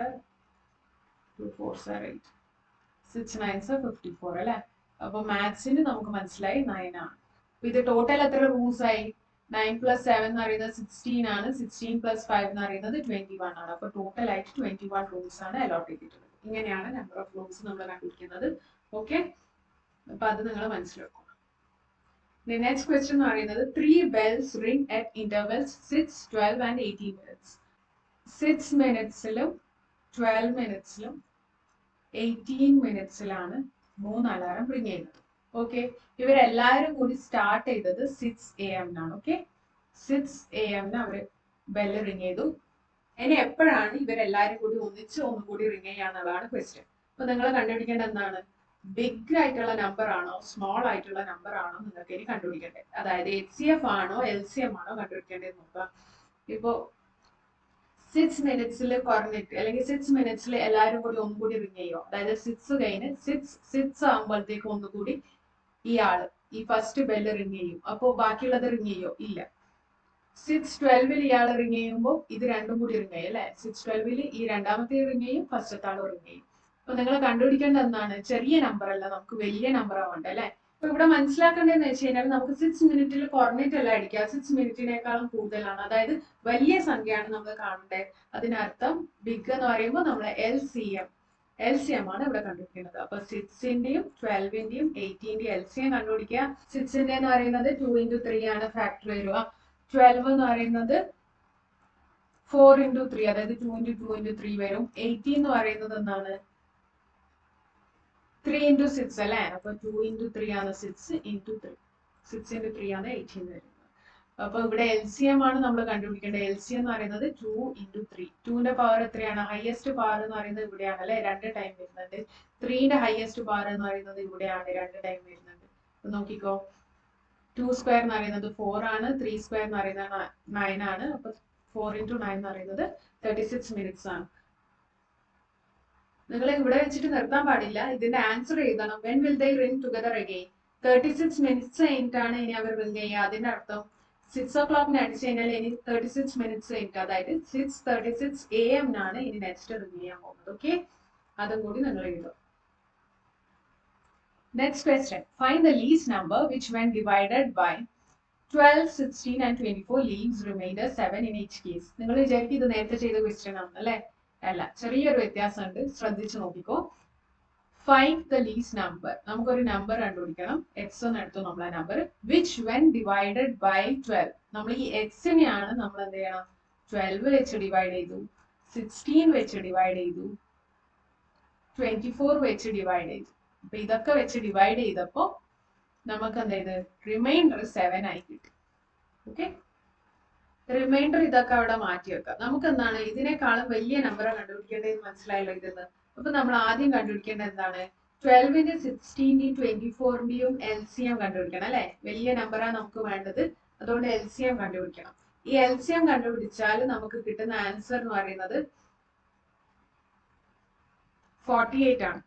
2 4s 8 6 9s 54 അല്ലെ. അപ്പൊ മാത്സിന് നമുക്ക് മനസ്സിലായി 9 ആണ്. അപ്പൊ ഇത് ടോട്ടൽ എത്ര റൂംസ് ആയി? 9 + 7 എന്ന് പറയുന്നത് 16 ആണ്, 16 + 5 എന്ന് പറയുന്നത് 21 ആണ്. അപ്പൊ ടോട്ടൽ ആയിട്ട് 21 റൂംസ് ആണ് അലോട്ട് ചെയ്തിട്ടുള്ളത്. ഇങ്ങനെയാണ് നമ്പർ ഓഫ് റൂംസ് നമ്മൾ കണ്ടുപിടിക്കുന്നത്. ഓക്കെ, അപ്പൊ അത് നിങ്ങൾ മനസ്സിലാക്കണം. നെക്സ്റ്റ് ക്വസ്റ്റ്യൻ എന്ന് പറയുന്നത് 3 bells ring at intervals 6, 12 and 18 minutes. 6 മിനിറ്റ്സിലും 12 മിനിറ്റ്സിലും 18 മിനിറ്റ്സിലാണ് 3 alarm ring ചെയ്യുന്നത്. ഓക്കെ, ഇവരെല്ലാവരും കൂടി സ്റ്റാർട്ട് ചെയ്തത് 6 AM ഓക്കെ, 6 AM അവര് ബെല്ല് റിംഗ് ചെയ്തു. ഇനി എപ്പോഴാണ് ഇവരെല്ലാവരും കൂടി ഒന്നുകൂടി റിംഗ് ചെയ്യാന്നുള്ളതാണ് ക്വസ്റ്റ്യൻ. അപ്പൊ നിങ്ങൾ കണ്ടുപിടിക്കേണ്ട എന്താണ്? ബിഗ് ആയിട്ടുള്ള നമ്പർ ആണോ സ്മോൾ ആയിട്ടുള്ള നമ്പർ ആണോ നിങ്ങൾക്ക് ഇനി കണ്ടുപിടിക്കേണ്ടത്. അതായത് HCF ആണോ LCM ആണോ കണ്ടുപിടിക്കേണ്ടത് നോക്കാം. ഇപ്പോ 6 മിനിറ്റ്സിൽ കുറഞ്ഞിട്ട് അല്ലെങ്കിൽ 6 മിനിറ്റ്സിൽ എല്ലാവരും കൂടി ഒന്നുകൂടി റിംഗ് ചെയ്യോ. അതായത് 6 കഴിഞ്ഞ് 6 ആകുമ്പോഴത്തേക്ക് ഒന്നുകൂടി ഈ ഫസ്റ്റ് ബെല്ല് റിംഗ് ചെയ്യും. അപ്പോ ബാക്കിയുള്ളത് റിംഗ് ചെയ്യോ? ഇല്ല. 6:12 ഇയാൾ റിംഗ് ചെയ്യുമ്പോൾ ഇത് രണ്ടും കൂടി റിംഗ് ചെയ്യും അല്ലെ. 6:12 ഈ രണ്ടാമത്തെ റിംഗ് ചെയ്യും, ഫസ്റ്റത്തെ ആൾ റിംഗ് ചെയ്യും. അപ്പൊ നിങ്ങൾ കണ്ടുപിടിക്കേണ്ട എന്താണ്? ചെറിയ നമ്പർ അല്ല, നമുക്ക് വലിയ നമ്പർ ആവണ്ട അല്ലെ. അപ്പൊ ഇവിടെ മനസ്സിലാക്കേണ്ടതെന്ന് വെച്ച് കഴിഞ്ഞാൽ നമുക്ക് 6 മിനിറ്റിൽ കുറഞ്ഞിട്ടല്ല അടിക്കുക, 6 മിനിറ്റിനേക്കാളും കൂടുതലാണ്. അതായത് വലിയ സംഖ്യയാണ് നമ്മൾ കാണേണ്ടത്. അതിനർത്ഥം ബിഗ് എന്ന് പറയുമ്പോൾ നമ്മൾ LCM ആണ് ഇവിടെ കണ്ടുപിടിക്കുന്നത്. അപ്പൊ 6-ന്റെയും 12-ന്റെയും 8-ന്റെയും LCM കണ്ടുപിടിക്കുക. 6-ന്റെ എന്ന് പറയുന്നത് 2 into 3 ആണ് ഫാക്ടർ വരിക. 12 എന്ന് പറയുന്നത് 4 into 3, അതായത് 2 into 2 into 3 വരും. 18 എന്ന് പറയുന്നത് എന്താണ്, 3 into 6 അല്ലേ? അപ്പൊ 2 into 3 ആണ് 6 into 3. 6 into 3 ആണ് 18 വരുന്നത്. അപ്പൊ ഇവിടെ LCM ആണ് നമ്മൾ കണ്ടുപിടിക്കേണ്ടത്. LCM എന്ന് പറയുന്നത് 2 into 3. 2ന്റെ പവർ എത്രയാണ്? ഹയസ്റ്റ് പവർ എന്ന് പറയുന്നത് ഇവിടെയാണ് അല്ലെ, 2 ടൈം വരുന്നുണ്ട്. 3ന്റെ ഹയസ്റ്റ് പവർ എന്ന് പറയുന്നത് ഇവിടെയാണ്, 2 ടൈം വരുന്നുണ്ട്. അപ്പൊ നോക്കിക്കോ, 2 സ്ക്വയർ എന്ന് പറയുന്നത് 4 ആണ്, 3 സ്ക്വയർ എന്ന് പറയുന്നത് 9 ആണ്. അപ്പൊ 4 into 9 എന്ന് പറയുന്നത് 36 മിനിറ്റ്സ് ആണ്. നിങ്ങൾ ഇവിടെ വെച്ചിട്ട് നിർത്താൻ പാടില്ല, ഇതിന്റെ ആൻസർ എഴുതണം. When will they ring together again? 36 minutes കഴിഞ്ഞിട്ടാണ് ഇനി അവർ റിംഗ് ചെയ്യുക. അതിന്റെ അർത്ഥം 6 o'clock അടിച്ചു കഴിഞ്ഞാൽ ഇനി 36 മിനിറ്റ്സ് കഴിഞ്ഞിട്ട്, അതായത് 6:36 AM ഇനി നെക്സ്റ്റ് റിംഗ് ചെയ്യാൻ പോകുന്നത്. ഓക്കെ, അതും കൂടി നിങ്ങൾ എഴുതും. Next question, find the least number which when divided by 12, 16 and 24 leaves remainder 7 in each case. നിങ്ങൾ വിചാരിക്കും ഇത് നേരത്തെ ചെയ്ത ക്വസ്റ്റ്യൻ ആണ് അല്ലേ? അല്ല, ചെറിയൊരു വ്യത്യാസമുണ്ട്, ശ്രദ്ധിച്ചു നോക്കിക്കോ. ഫൈൻഡ് ദ ലീസ്റ്റ് നമ്പർ, നമുക്കൊരു നമ്പർ കണ്ടുപിടിക്കണം. എക്സ് എന്ന് എടുത്തു നമ്മൾ ആ number. Which when divided by 12, നമ്മൾ ഈ എക്സിനെയാണ് നമ്മൾ എന്ത് ചെയ്യണം, 12 വെച്ച് ഡിവൈഡ് ചെയ്തു, 16 വെച്ച് ഡിവൈഡ് ചെയ്തു, 24 വെച്ച് ഡിവൈഡ് ചെയ്തു. അപ്പൊ ഇതൊക്കെ വെച്ച് ഡിവൈഡ് ചെയ്തപ്പോ നമുക്ക് എന്ത് ചെയ്ത്, റിമൈൻഡർ 7 ആയി കിട്ടി. ഓക്കെ, റിമൈൻഡർ ഇതൊക്കെ അവിടെ മാറ്റി വെക്കാം. നമുക്ക് എന്താണ്, ഇതിനേക്കാളും വലിയ നമ്പർ കണ്ടുപിടിക്കേണ്ടത് മനസ്സിലായല്ലോ ഇതെന്ന്. അപ്പൊ നമ്മൾ ആദ്യം കണ്ടുപിടിക്കേണ്ടത് എന്താണ്, 12-ന്റെയും 16-ന്റെയും 24-ന്റെയും LCM കണ്ടുപിടിക്കണം അല്ലെ? വലിയ നമ്പറാണ് നമുക്ക് വേണ്ടത്, അതുകൊണ്ട് LCM കണ്ടുപിടിക്കണം. ഈ LCM കണ്ടുപിടിച്ചാൽ നമുക്ക് കിട്ടുന്ന ആൻസർ എന്ന് പറയുന്നത് 48 ആണ്.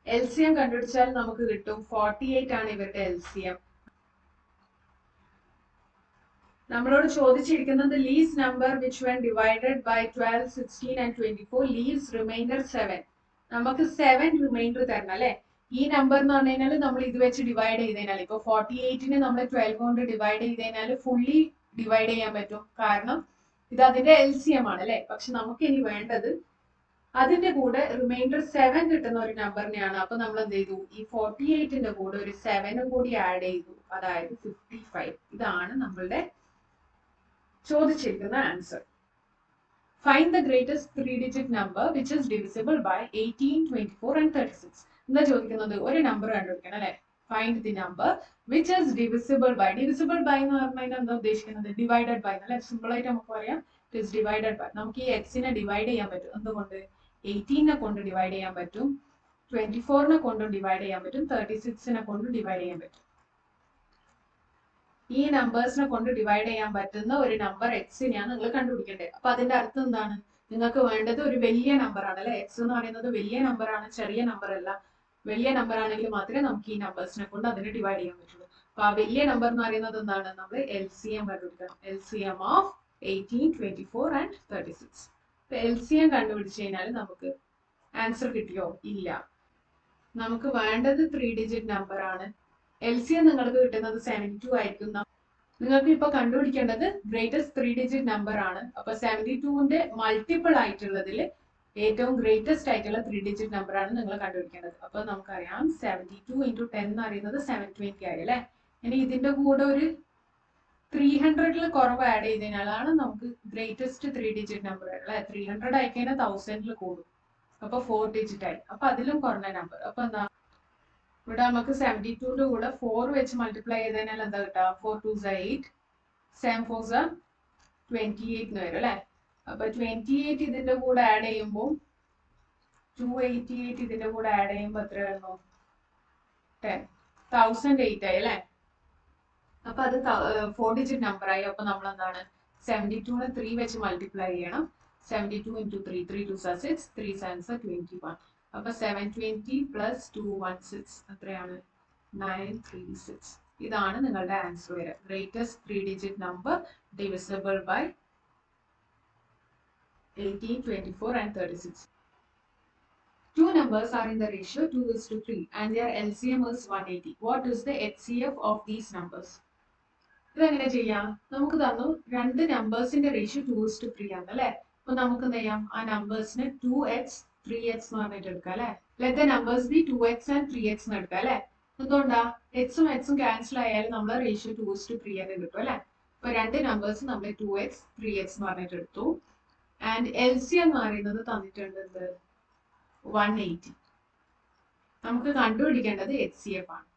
LCM കണ്ടുപിടിച്ചാൽ നമുക്ക് കിട്ടും 48 ആണ് ഇവരുടെ LCM. നമ്മളോട് ചോദിച്ചിരിക്കുന്നത് least number which when divided by 12, 16 and 24 leaves remainder 7. നമുക്ക് 7 റിമൈൻഡർ തരണം അല്ലെ? ഈ നമ്പർ എന്ന് പറഞ്ഞു കഴിഞ്ഞാൽ നമ്മൾ ഇത് വെച്ച് ഡിവൈഡ് ചെയ്ത് കഴിഞ്ഞാൽ, ഇപ്പൊ 48-നെ നമ്മൾ 12 കൊണ്ട് ഡിവൈഡ് ചെയ്ത് കഴിഞ്ഞാൽ ഫുള്ളി ഡിവൈഡ് ചെയ്യാൻ പറ്റും, കാരണം ഇത് അതിന്റെ LCM ആണ് അല്ലെ? പക്ഷെ നമുക്ക് ഇനി വേണ്ടത് അതിന്റെ കൂടെ റിമൈൻഡർ 7 കിട്ടുന്ന ഒരു നമ്പറിനെയാണ്. അപ്പൊ നമ്മൾ എന്ത് ചെയ്തു, ഈ 48-ന്റെ കൂടെ ഒരു 7 കൂടി ആഡ് ചെയ്തു, അതായത് 55. ഇതാണ് നമ്മളുടെ ചോദിച്ചിരിക്കുന്ന answer. Find the greatest 3-digit number which is divisible by 18, 24 and 36. എന്താ ചോദിക്കുന്നത്, ഒരു നമ്പർ കണ്ടുപിടിക്കണം അല്ലെ? Find the number which is divisible by. Divisible by എന്ന് പറഞ്ഞാൽ എന്താ ഉദ്ദേശിക്കുന്നത്, ഡിവൈഡഡ് ബൈ അല്ലെ? സിമ്പിൾ ആയിട്ട് നമുക്ക് പറയാം, ഇറ്റ് ഇസ് ഡിവൈഡഡ് ബൈ. നമുക്ക് ഈ എക്സിനെ ഡിവൈഡ് ചെയ്യാൻ പറ്റും. എന്തുകൊണ്ട്, 18-നെ കൊണ്ട് ഡിവൈഡ് ചെയ്യാൻ പറ്റും, 24-നെ കൊണ്ടും ഡിവൈഡ് ചെയ്യാൻ പറ്റും, 36-നെ കൊണ്ടും ഡിവൈഡ് ചെയ്യാൻ പറ്റും. ഈ നമ്പേഴ്സിനെ കൊണ്ട് ഡിവൈഡ് ചെയ്യാൻ പറ്റുന്ന ഒരു നമ്പർ എക്സിനെയാണ് നിങ്ങൾ കണ്ടുപിടിക്കേണ്ടത്. അപ്പൊ അതിന്റെ അർത്ഥം എന്താണ്, നിങ്ങൾക്ക് വേണ്ടത് ഒരു വലിയ നമ്പർ ആണ് അല്ലെ? എക്സ് എന്ന് പറയുന്നത് വലിയ നമ്പർ ആണ്, ചെറിയ നമ്പർ അല്ല. വലിയ നമ്പർ ആണെങ്കിൽ മാത്രമേ നമുക്ക് ഈ നമ്പേഴ്സിനെ കൊണ്ട് അതിനെ ഡിവൈഡ് ചെയ്യാൻ പറ്റുള്ളൂ. അപ്പൊ ആ വലിയ നമ്പർ എന്ന് പറയുന്നത് എന്താണ്, നമ്മൾ LCM കണ്ടുപിടിക്കണം. LCM of 18, 24 and 36. അപ്പൊ LCM കണ്ടുപിടിച്ചു കഴിഞ്ഞാൽ നമുക്ക് ആൻസർ കിട്ടിയോ? ഇല്ല. നമുക്ക് വേണ്ടത് 3-digit നമ്പർ ആണ്. LCM നിങ്ങൾക്ക് കിട്ടുന്നത് 72 ആയിരിക്കും. നിങ്ങൾക്ക് ഇപ്പൊ കണ്ടുപിടിക്കേണ്ടത് ഗ്രേറ്റസ്റ്റ് 3-digit നമ്പർ ആണ്. അപ്പൊ 72-ന്റെ മൾട്ടിപ്പിൾ ആയിട്ടുള്ളതിൽ ഏറ്റവും ഗ്രേറ്റസ്റ്റ് ആയിട്ടുള്ള 3-digit നമ്പർ ആണ് നിങ്ങൾ കണ്ടുപിടിക്കേണ്ടത്. അപ്പൊ നമുക്കറിയാം 72 into 10 എന്ന് പറയുന്നത് 720 ആയി അല്ലെ? ഇനി ഇതിന്റെ കൂടെ ഒരു 300-ൽ കുറവ് ആഡ് ചെയ്തതിനാലാണ് നമുക്ക് ഗ്രേറ്റസ്റ്റ് 3-digit നമ്പർ അല്ലെ? 300 ആയി കഴിഞ്ഞാൽ 1000-ൽ കൂടും, അപ്പൊ 4 digit ആയി. അപ്പൊ അതിലും കുറഞ്ഞ നമ്പർ. അപ്പൊ എന്താ, ഇവിടെ നമുക്ക് 72-ന്റെ കൂടെ 4 വെച്ച് മൾട്ടിപ്ലൈ ചെയ്തതിനാൽ എന്താ കിട്ടുക, 4 2s 8, 7 4s 28 എന്ന് വരും അല്ലെ? അപ്പൊ 28 ഇതിന്റെ കൂടെ ആഡ് ചെയ്യുമ്പോൾ 288 ഇതിന്റെ കൂടെ ആഡ് ചെയ്യുമ്പോൾ എത്ര വരുന്നു, 1008 ആയി അല്ലെ? അപ്പൊ അത് 4-digit നമ്പർ ആയി. അപ്പൊ നമ്മൾ എന്താണ്, 72-നെ 3 വെച്ച് മൾട്ടിപ്ലൈ ചെയ്യണം. 72 into 3, 3 2s 6, 3 7s 21. അപ്പൊ 720 plus 216 എത്രയാണ്, 936. ഇതാണ് നിങ്ങളുടെ ആൻസർ വരിക. Greatest 3-digit number divisible by 18, 24 and 36. 2 numbers numbers are in the ratio 2:3 and their LCM is 180. What is the HCF of these numbers? ഇതെങ്ങനെ ചെയ്യാം? നമുക്ക് തന്നു രണ്ട് നമ്പേഴ്സിന്റെ റേഷ്യോ 2:3 ആണ് അല്ലെ. അപ്പൊ നമുക്ക് എന്ത് ചെയ്യാം? ആ നമ്പേഴ്സിനെ 2x 3x എന്ന് പറഞ്ഞിട്ട് എടുക്കാം അല്ലെ. Let the numbers B 2x and 3x എന്ന് എടുക്കാം അല്ലെ. എന്തുകൊണ്ടാ? എക്സും എക്സും ക്യാൻസൽ ആയാലും നമ്മളെ റേഷ്യോ 2:3 എന്ന് കിട്ടും അല്ലെ. അപ്പൊ രണ്ട് നമ്പേഴ്സ് നമ്മൾ 2x 3x എന്ന് പറഞ്ഞിട്ട് എടുത്തു. ആൻഡ് LCM എന്ന് പറയുന്നത് തന്നിട്ടുണ്ട് 180. നമുക്ക് കണ്ടുപിടിക്കേണ്ടത് HCF ആണ്.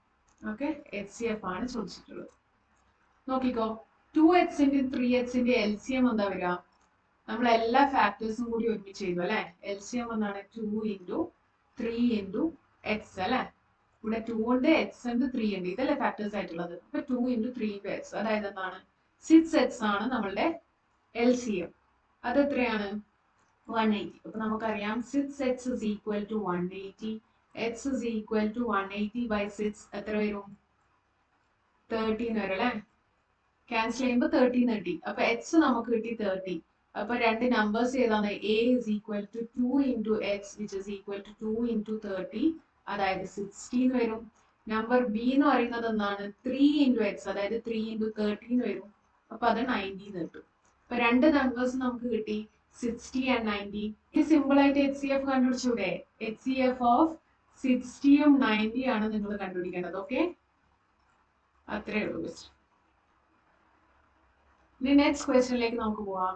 ഓക്കെ, HCF ആണ് ചോദിച്ചിട്ടുള്ളത്. നോക്കിക്കോ, 2x ന്റെ 3x ന്റെ LCM എന്താ വരിക? നമ്മൾ എല്ലാ ഫാക്ടേഴ്സും കൂടി ഒരുമിച്ച് ചെയ്തു അല്ലെ. LCM എന്താണ്? 2 into 3 into x അല്ലെ. ഇവിടെ 2 ഉണ്ട്, x ഉണ്ട്, 3 ഉണ്ട്, ഇതല്ലേ ഫാക്ടേഴ്സ് ആയിട്ടുള്ളത്. അപ്പൊ 2 into 3 into x, അതായത് എന്താണ്? 6x ആണ് നമ്മളുടെ LCM. അത് എത്രയാണ്? 180. അപ്പൊ നമുക്കറിയാം 6x is equal to 180. x is equal to 180 by 6 എത്ര വരും? 13 വരും അല്ലെ. ക്യാൻസൽ ചെയ്യുമ്പോൾ 13 കിട്ടി. അപ്പൊ x നമുക്ക് കിട്ടി 30. അപ്പൊ രണ്ട് നമ്പേഴ്സ് ഏതാണ്? a is equal to 2 into x which is equal to 2 into 30, അതായത് 16 വരും. നമ്പർ b എന്ന് പറയുന്നത് എന്താണ്? 3 into x, അതായത് 3 into 13 വരും. അപ്പൊ അത് 90 കിട്ടും. അപ്പൊ രണ്ട് നമ്പേഴ്സ് നമുക്ക് കിട്ടി 60 and 90. ഈ സിമ്പിൾ ആയിട്ട് HCF കണ്ടുപിടിച്ചൂടെ? HCF ഓഫ് 60യും 90 ആണ് നിങ്ങൾ കണ്ടുപിടിക്കേണ്ടത്. ഓക്കെ, അത്രേ ഉള്ളൂ ക്വസ്റ്റ്യൻ. ഇനി നെക്സ്റ്റ് ക്വസ്റ്റ്യനിലേക്ക് നമുക്ക് പോവാം.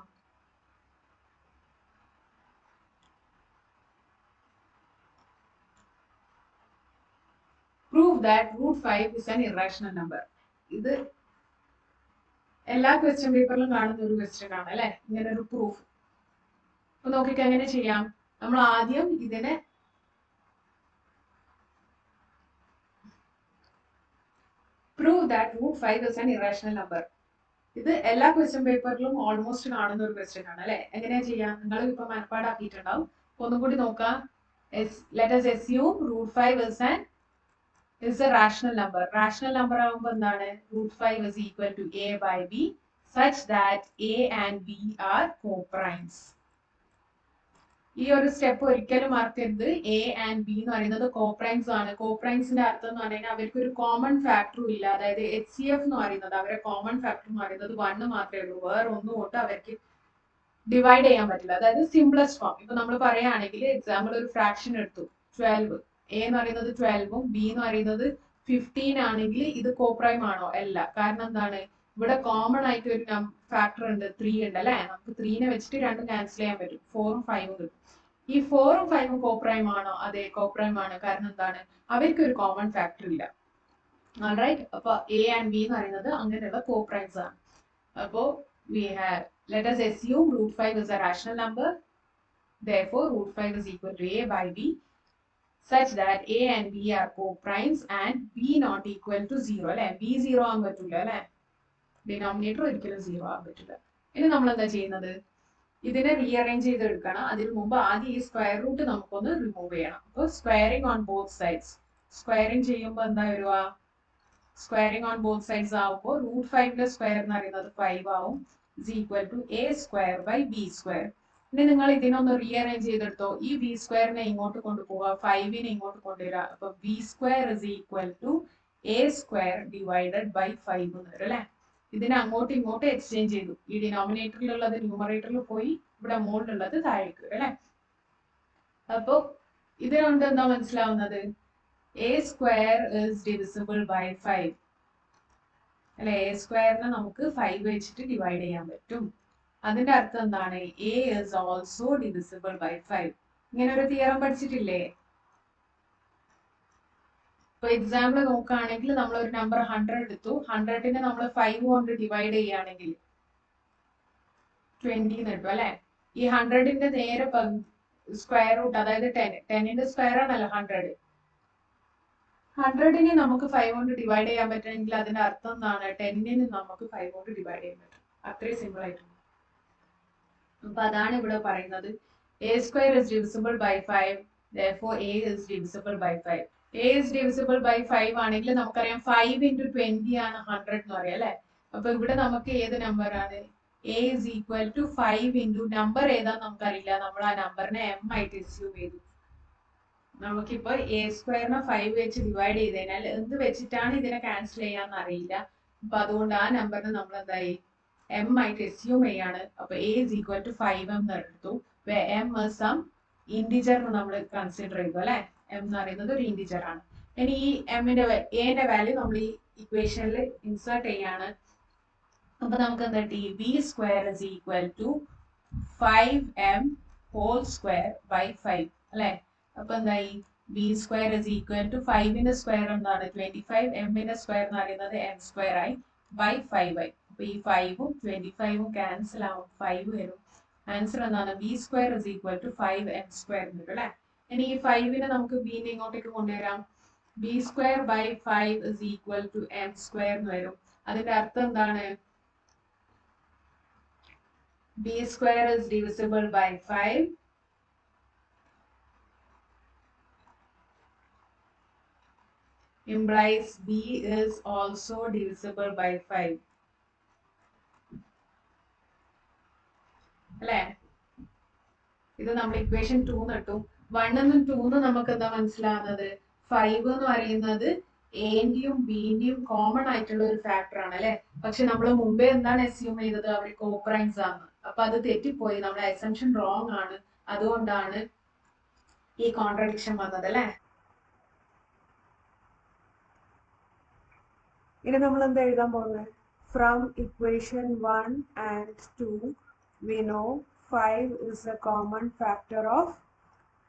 Prove that √5 is an irrational number. ഇത് എല്ലാ ക്വസ്റ്റ്യൻ പേപ്പറിലും കാണുന്ന ഒരു ക്വസ്റ്റ്യൻ ആണ് അല്ലെ, ഇങ്ങനെ ഒരു പ്രൂഫ്. അപ്പൊ നോക്കിക്ക് എങ്ങനെ ചെയ്യാം? നമ്മൾ ആദ്യം ഇതിനെ prove that √5 is an irrational number. ഇത് എല്ലാ ക്വസ്റ്റ്യൻ പേപ്പറിലും ഓൾമോസ്റ്റ് കാണുന്ന ഒരു ക്വസ്റ്റ്യൻ ആണ് അല്ലെ. എങ്ങനെയാ ചെയ്യാം? നിങ്ങൾ ഇപ്പൊ മനപ്പാടാക്കിയിട്ടുണ്ടാവും. ഒന്നും കൂടി നോക്കാം. Let us assume √5 is a rational number. Rational number ആകുമ്പോൾ എന്താണ്? √5 is equal to a by b such that a and b are coprimes. ഈ ഒരു സ്റ്റെപ്പ് ഒരിക്കലും മറക്കരുത്. a and b എന്ന് പറയുന്നത് കോപ്രൈംസ് ആണ്. കോപ്രൈംസിന്റെ അർത്ഥം എന്ന് പറഞ്ഞാൽ അവർക്ക് ഒരു കോമൺ ഫാക്ടറും ഇല്ല. അതായത് HCF എന്ന് പറയുന്നത് അവരെ കോമൺ ഫാക്ടർ എന്ന് പറയുന്നത് 1 മാത്രമേ ഉള്ളൂ. വേറെ ഒന്നും കൊണ്ട് അവർക്ക് ഡിവൈഡ് ചെയ്യാൻ പറ്റില്ല. അതായത് സിംപ്ലസ്റ്റ് ഫോം. ഇപ്പൊ നമ്മൾ പറയുകയാണെങ്കിൽ എക്സാമ്പിൾ ഒരു ഫ്രാക്ഷൻ എടുത്തു 12. a എന്ന് പറയുന്നത് 12ഉം b എന്ന് പറയുന്നത് 15 ആണെങ്കിൽ ഇത് കോപ്രൈം ആണോ? അല്ല. കാരണം എന്താണ്? ഇവിടെ കോമൺ ആയിട്ട് ഒരു ഫാക്ടർ ഉണ്ട്, 3 ഉണ്ട് അല്ലെ. നമുക്ക് 3നെ വെച്ചിട്ട് രണ്ടും ക്യാൻസൽ ചെയ്യാൻ പറ്റും. 4ഉം 5ഉം കിട്ടും. ഈ 4ഉം 5ഉം കോപ്രൈം ആണോ? അതെ, കോപ്രൈം ആണ്. കാരണം എന്താണ്? അവർക്ക് ഒരു കോമൺ ഫാക്ടർ ഇല്ല. ഓൾറൈറ്റ്. അപ്പൊ a and b എന്ന് പറയുന്നത് അങ്ങനെയുള്ള കോപ്രൈംസ് ആണ്. അപ്പോ we have, let us assume √5 is a rational number. Therefore √5 is equal to a by b such that a and b are coprimes and b not equal to 0 അല്ലെ. b 0 ആകാൻ പറ്റില്ല അല്ലെ. Denominator ഒരിക്കലും 0 ആകാൻ പറ്റില്ല. ഇനി നമ്മൾ എന്താ ചെയ്യുന്നത്? ഇതിനെ റീഅറേഞ്ച് ചെയ്തെടുക്കണം. അതിന് മുമ്പ് ആദ്യം ഈ സ്ക്വയർ റൂട്ട് നമുക്കൊന്ന് റിമൂവ് ചെയ്യണം. അപ്പോൾ squaring on both sides. Squaring ചെയ്യുമ്പോൾ എന്താ വരിക? സ്ക്വയറിംഗ് ഓൺ ബോത്ത് സൈഡ്സ് ആവുമ്പോൾ √5ന്റെ സ്ക്വയർ എന്ന് പറയുന്നത് 5 ആവും. Is equal to a square by b square. ഇനി നിങ്ങൾ ഇതിനൊന്ന് റീഅറേഞ്ച് ചെയ്തെടുത്തോ. ഈ b സ്ക്വയറിനെ ഇങ്ങോട്ട് കൊണ്ടുപോവുക, 5നെ ഇങ്ങോട്ട് കൊണ്ടുവരിക. അപ്പൊ b square is equal to a square divided by 5 എന്ന് വരും അല്ലെ. ഇതിനെ അങ്ങോട്ടും ഇങ്ങോട്ടും എക്സ്ചേഞ്ച് ചെയ്തു. ഈ ഡിനോമിനേറ്ററിലുള്ളത് ന്യൂമറേറ്ററിൽ പോയി, ഇവിടെ മുകളിലുള്ളത് താഴേക്ക് വരും അല്ലെ. അപ്പൊ ഇതിനുകൊണ്ട് എന്താ മനസ്സിലാവുന്നത്? a square is divisible by 5 അല്ലെ. a സ്ക്വയറിനെ നമുക്ക് 5 വെച്ചിട്ട് ഡിവൈഡ് ചെയ്യാൻ പറ്റും. അതിന്റെ അർത്ഥം എന്താണ്? a is also divisible by 5. ഇങ്ങനെ ഒരു തിയറം പഠിച്ചിട്ടില്ലേ? ഇപ്പൊ എക്സാമ്പിൾ നോക്കുകയാണെങ്കിൽ നമ്മൾ ഒരു നമ്പർ 100 എടുത്തു. 100നെ നമ്മൾ 5 കൊണ്ട് ഡിവൈഡ് ചെയ്യുകയാണെങ്കിൽ 20 എന്ന് കിട്ടും അല്ലെ. ഈ 100ന്റെ നേരെ സ്ക്വയർ റൂട്ട്, അതായത് 10ന്റെ സ്ക്വയർ ആണല്ലോ 100. 100നെ നമുക്ക് 5 കൊണ്ട് ഡിവൈഡ് ചെയ്യാൻ പറ്റുമെങ്കിൽ അതിന്റെ അർത്ഥം എന്താണ്? 10നെ നമുക്ക് 5 കൊണ്ട് ഡിവൈഡ് ചെയ്യാൻ പറ്റും. അത്രയും സിമ്പിൾ ആയിട്ടുണ്ട്. അപ്പൊ അതാണ് ഇവിടെ പറയുന്നത്. a square is divisible by 5. therefore a is divisible by 5. a is divisible by 5 ആണെങ്കിൽ നമുക്കറിയാം 5 into 20 ആണ് 100 എന്ന് പറയാം അല്ലെ. അപ്പൊ ഇവിടെ നമുക്ക് ഏത് നമ്പർ ആണ്? a is equal to 5 into number ഏതാന്ന് നമുക്കറിയില്ല. നമ്മൾ ആ നമ്പറിനെ m ആയിട്ട് അസ്യൂം ചെയ്തു. നമുക്കിപ്പോൾ എ സ്ക്വയറിനെ 5 വെച്ച് ഡിവൈഡ് ചെയ്ത് കഴിഞ്ഞാൽ എന്ത് വെച്ചിട്ടാണ് ഇതിനെ ക്യാൻസൽ ചെയ്യാന്ന് അറിയില്ല. അപ്പൊ അതുകൊണ്ട് ആ നമ്പറിന് നമ്മൾ എന്തായി എം ആയിട്ട് എസ്യൂം ചെയ്യാണ്. അപ്പൊ A is equal to 5m എന്ന് എടുത്തു. എം സം ഇൻഡിജർ നമ്മൾ കൺസിഡർ ചെയ്തു അല്ലെ. എം എന്ന് പറയുന്നത് ഒരു ഇൻഡിജർ ആണ്. ഇനി ഈ എമ്മിന്റെ എന്റെ വാല്യൂ നമ്മൾ ഈ ഇക്വേഷനിൽ ഇൻസേർട്ട് ചെയ്യാണ്. അപ്പൊ നമുക്ക് എന്താ കിട്ടി? B square is equal to 5m whole square by 5 അല്ലെ. അപ്പൊ എന്തായി? B square is equal to 5ന്റെ സ്ക്വയർ എന്താണ് 25, എമ്മിന്റെ സ്ക്വയർ എന്ന് പറയുന്നത് എം സ്ക്വയർ ആയി ബൈ 5 ആയി. അപ്പൊ ഈ 5ഉം 25ഉം ക്യാൻസൽ ആവും, 5 വരും. ആൻസർ എന്താണ്? B square is equal to 5m square വരും അല്ലെ. ഇനി ഈ 5നെ നമുക്ക് ബിനെ ഇങ്ങോട്ടേക്ക് കൊണ്ടുവരാം. B square by 5 is equal to M square എന്ന് വരും. അതിന്റെ അർത്ഥം എന്താണ്? b square is divisible by 5 implies b is also divisible by 5 അല്ലേ. ഇത് നമ്മൾ ഇക്വേഷൻ 2 നട്ടും 1 എന്നും 2 എന്നും നമുക്ക് എന്താ മനസ്സിലാവുന്നത്? 5 എന്ന് പറയുന്നത് എന്റെയും ബിന്റെയും കോമൺ ആയിട്ടുള്ള ഒരു ഫാക്ടർ ആണ് അല്ലെ. പക്ഷെ നമ്മൾ മുമ്പേ എന്താണ് അസ്യൂം ചെയ്തത്? അവർ കോപ്രൈംസ് ആണ്. അപ്പൊ അത് തെറ്റിപ്പോയി, നമ്മുടെ അസംഷൻ റോങ് ആണ്. അതുകൊണ്ടാണ് ഈ കോൺട്രഡിക്ഷൻ വന്നത് അല്ലെ. ഇനി നമ്മൾ എന്താ എഴുതാൻ പോകുന്നത്? From equation 1 and 2 we know 5 is a common factor of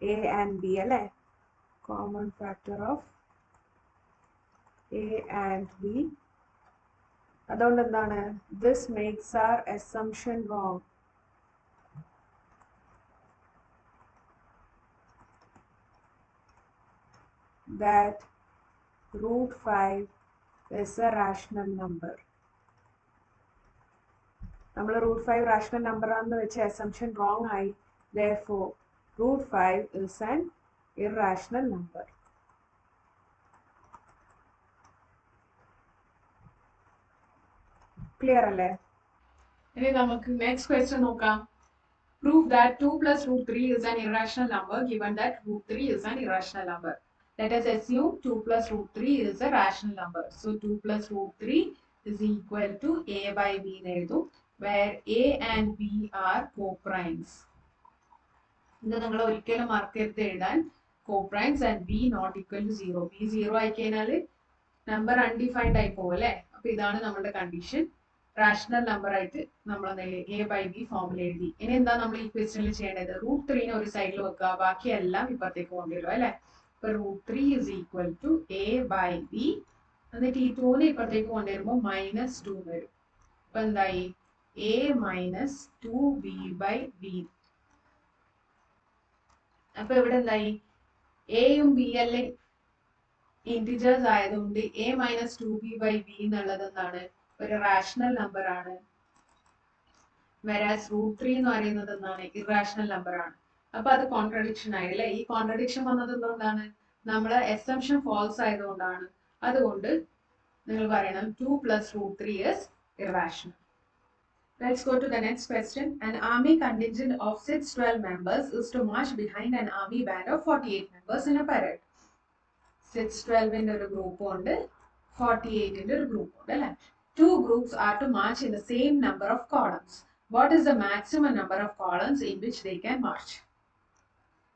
a and b അല്ലെ. common factor of a and b. അതുകൊണ്ട് എന്താണ്? this makes our assumption wrong. that root 5 is a rational number. നമ്മൾ root 5 rational number ആണെന്ന് വെച്ച assumption wrong ആയി. therefore root 5 is an irrational number. Clear അല്ലേ? ഇനി നമുക്ക് നെക്സ്റ്റ് ക്വസ്റ്റ്യൻ നോക്കാം. prove that 2 plus root 3 is an irrational number given that root 3 is an irrational number. Let us assume 2 plus root 3 is a rational number. So 2 plus root 3 is equal to a by b എന്ന് എഴുതും, where a and b are co-primes. ഇത് നിങ്ങൾ ഒരിക്കലും മറക്കരുത് എഴുതാൻ. co-primes and b not equal to 0. b 0 ആയി കഴിഞ്ഞാൽ number undefined ആയി പോകും അല്ലേ. അപ്പൊ ഇതാണ് നമ്മുടെ കണ്ടീഷൻ. റാഷണൽ നമ്പർ ആയിട്ട് നമ്മൾ എ ബൈ ബി ഫോമിൽ എഴുതി. ഇനി എന്താ നമ്മൾ ഈ ക്വസ്റ്റ്യനിൽ ചെയ്യേണ്ടത്? റൂട്ട് 3നെ ഒരു സൈഡിൽ വെക്കുക, ബാക്കിയെല്ലാം ഇപ്പുറത്തേക്ക് കൊണ്ടുവരും അല്ലെ. ഇപ്പൊ root 3 is equal to a by b. എന്നിട്ട് ഈ 2നെ ഇപ്പുറത്തേക്ക് കൊണ്ടുവരുമ്പോൾ -2 വരും. അപ്പൊ എന്തായി? a minus 2b by b. അപ്പൊ ഇവിടെ എന്തായി? എയും ബി എല്ലാം ഇന്റിജേഴ്സ് ആയതുകൊണ്ട് a minus 2b by b എന്നുള്ളത് എന്താണ്? ഒരു റാഷണൽ നമ്പർ ആണ്. whereas root 3 എന്ന് പറയുന്നത് എന്താണ്? ഇറാഷണൽ നമ്പർ ആണ്. അപ്പൊ അത് കോൺട്രഡിക്ഷൻ ആയില്ലേ. ഈ കോൺട്രഡിക്ഷൻ വന്നത് എന്തുകൊണ്ടാണ്? നമ്മളെ assumption false ആയതുകൊണ്ടാണ്. അതുകൊണ്ട് നിങ്ങൾ പറയണം 2 plus root 3 is irrational. Let's go to the next question. An army contingent of 612 members is to march behind an army band of 48 members in a parade. 612 ന്റെ ഒരു ഗ്രൂപ്പ് ഉണ്ട്, 48 ന്റെ ഒരു ഗ്രൂപ്പ് ഉണ്ട് അല്ലേ. Two groups are to march in the same number of columns. What is the maximum number of columns in which they can march?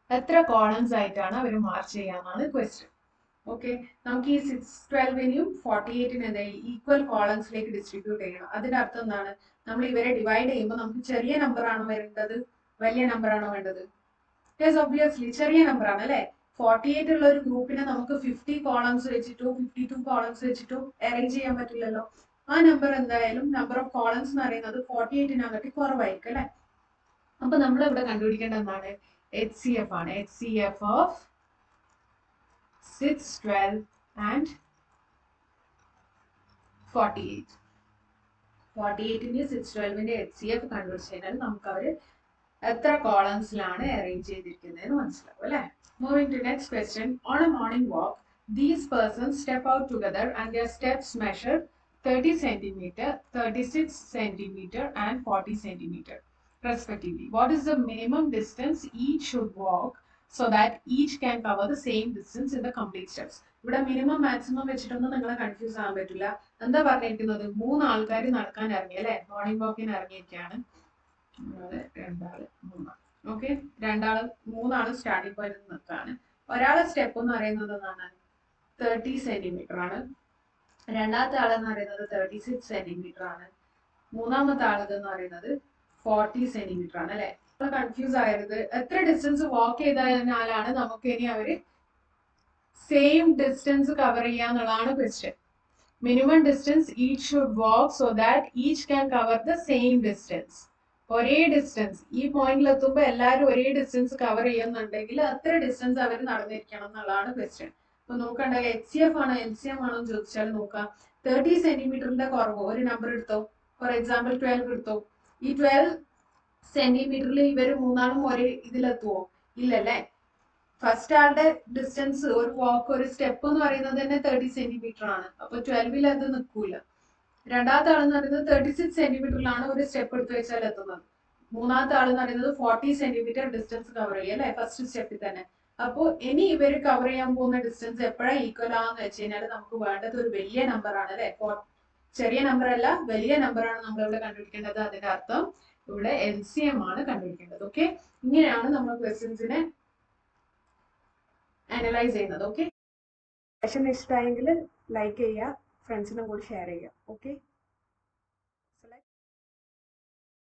എത്ര columns ആയിട്ടാണ് അവർ March ചെയ്യാന്നാണ് question. Okay, നമുക്ക് ഈ 612നെയും 48നെയും എന്താ ഈക്വൽ കോളംസിലേക്ക് ഡിസ്ട്രിബ്യൂട്ട് ചെയ്യണം. അതിന്റെ അർത്ഥം എന്താണ്? നമ്മൾ ഇവരെ ഡിവൈഡ് ചെയ്യുമ്പോൾ നമുക്ക് ചെറിയ നമ്പർ ആണോ വേണ്ടത്, വലിയ നമ്പർ ആണോ വേണ്ടത്? യെസ്, ഒബ്വിയസ്ലി ചെറിയ നമ്പർ ആണ് അല്ലെ. 48 ഉള്ള ഒരു ഗ്രൂപ്പിനെ നമുക്ക് 50 കോളംസ് വെച്ചിട്ടോ 52 കോളംസ് വെച്ചിട്ടോ അറേഞ്ച് ചെയ്യാൻ പറ്റില്ലല്ലോ. ആ നമ്പർ എന്തായാലും നമ്പർ ഓഫ് കോളംസ് എന്ന് പറയുന്നത് 48നകത്ത് കുറവായിരിക്കും അല്ലെ. അപ്പൊ നമ്മൾ ഇവിടെ കണ്ടുപിടിക്കേണ്ട എന്താണ്? HCF ആണ്. HCF of 612 and 48. 48ന്റെ 612ന്റെ HCF കണ്ടുപിടിച്ച് കഴിഞ്ഞാൽ നമുക്ക് അവര് എത്ര കോളംസിലാണ് അറേഞ്ച് ചെയ്തിരിക്കുന്നതെന്ന് മനസ്സിലാവും അല്ലെ. Moving to next question. On a morning walk, these persons step out together and their steps measure 30 centimeter, 36 centimeter and 40 centimeter respectively. What is the minimum distance each should walk so that each can cover the same distance in the complete steps. ഇവിടെ minimum maximum വെച്ചിട്ടൊന്നും നിങ്ങളെ confuse ആകാൻ പറ്റില്ല. എന്താ പറഞ്ഞിരിക്കുന്നത്, 3 ആൾക്കാർ നടക്കാൻ ഇറങ്ങി അല്ലെ, മോർണിംഗ് വാക്കിന് ഇറങ്ങിയിരിക്കുകയാണ്. രണ്ടാള് മൂന്നാള് ഓക്കെ, മൂന്നാള് സ്റ്റാർട്ടിംഗ് പോയിന്റ് നിൽക്കാണ്. ഒരാളെ സ്റ്റെപ്പ് എന്ന് പറയുന്നത് എന്താണ്, 30 സെന്റിമീറ്റർ ആണ്. രണ്ടാമത്തെ ആളെന്ന് പറയുന്നത് 36 സെന്റിമീറ്റർ ആണ്. മൂന്നാമത്തെ ആളെന്ന് പറയുന്നത് 40 സെന്റിമീറ്റർ ആണ് അല്ലെ. കൺഫ്യൂസ് ആയത് എത്ര ഡിസ്റ്റൻസ് വാക്ക് ചെയ്താലാണ് നമുക്ക് ഇനി അവര് സെയിം ഡിസ്റ്റൻസ് കവർ ചെയ്യാന്നുള്ളതാണ് question. Minimum distance each should walk so that each can cover the same distance. ഒരേ ഡിസ്റ്റൻസ് ഈ പോയിന്റിൽ എത്തുമ്പോൾ എല്ലാവരും ഒരേ ഡിസ്റ്റൻസ് കവർ ചെയ്യുന്നുണ്ടെങ്കിൽ അത്ര ഡിസ്റ്റൻസ് അവർ നടന്നിരിക്കണം എന്നുള്ളതാണ് ക്വസ്റ്റ്യൻ. അപ്പൊ നോക്കണ്ട, HCF ആണോ LCM ആണോ എന്ന് ചോദിച്ചാൽ നോക്കാം. 30 സെന്റിമീറ്ററിന്റെ കുറവ് ഒരു നമ്പർ എടുത്തോ, ഫോർ എക്സാമ്പിൾ 12 എടുത്തോ. ഈ 12 സെന്റിമീറ്ററിൽ ഇവർ മൂന്നാളും ഒരേ ഇതിലെത്തുവോ? ഇല്ലല്ലേ. ഫസ്റ്റ് ആളുടെ ഡിസ്റ്റൻസ് ഒരു വാക്ക് ഒരു സ്റ്റെപ്പ് എന്ന് പറയുന്നത് തന്നെ 30 സെന്റിമീറ്റർ ആണ്. അപ്പൊ 12 അത് നിൽക്കൂല. രണ്ടാമത്തെ ആളെന്ന് പറയുന്നത് 36 സെന്റിമീറ്ററിലാണ് ഒരു സ്റ്റെപ്പ് എടുത്ത് വെച്ചാൽ എത്തുന്നത്. മൂന്നാമത്തെ ആളെന്ന് പറയുന്നത് 40 സെന്റിമീറ്റർ ഡിസ്റ്റൻസ് കവർ ചെയ്യും അല്ലെ ഫസ്റ്റ് സ്റ്റെപ്പിൽ തന്നെ. അപ്പോ ഇനി ഇവര് കവർ ചെയ്യാൻ പോകുന്ന ഡിസ്റ്റൻസ് എപ്പോഴാണ് ഈക്വൽ ആണെന്ന് വെച്ച് കഴിഞ്ഞാൽ നമുക്ക് വേണ്ടത് ഒരു വലിയ നമ്പർ ആണ് അല്ലെ. ചെറിയ നമ്പർ അല്ല, വലിയ നമ്പർ ആണ് നമ്മൾ ഇവിടെ കണ്ടുപിടിക്കേണ്ടത്. അതിന്റെ അർത്ഥം ഇവിടെ LCM ആണ് കണ്ടുപിടിക്കേണ്ടത്. ഓക്കെ, ഇങ്ങനെയാണ് നമ്മൾ ക്വസ്റ്റ്യൻസിനെ അനലൈസ് ചെയ്യുന്നത്. ഓക്കെ, സെഷൻ ഇഷ്ടമായെങ്കിൽ ലൈക്ക് ചെയ്യുക, ഫ്രണ്ട്സിനും കൂടി ഷെയർ ചെയ്യുക. ഓക്കെ.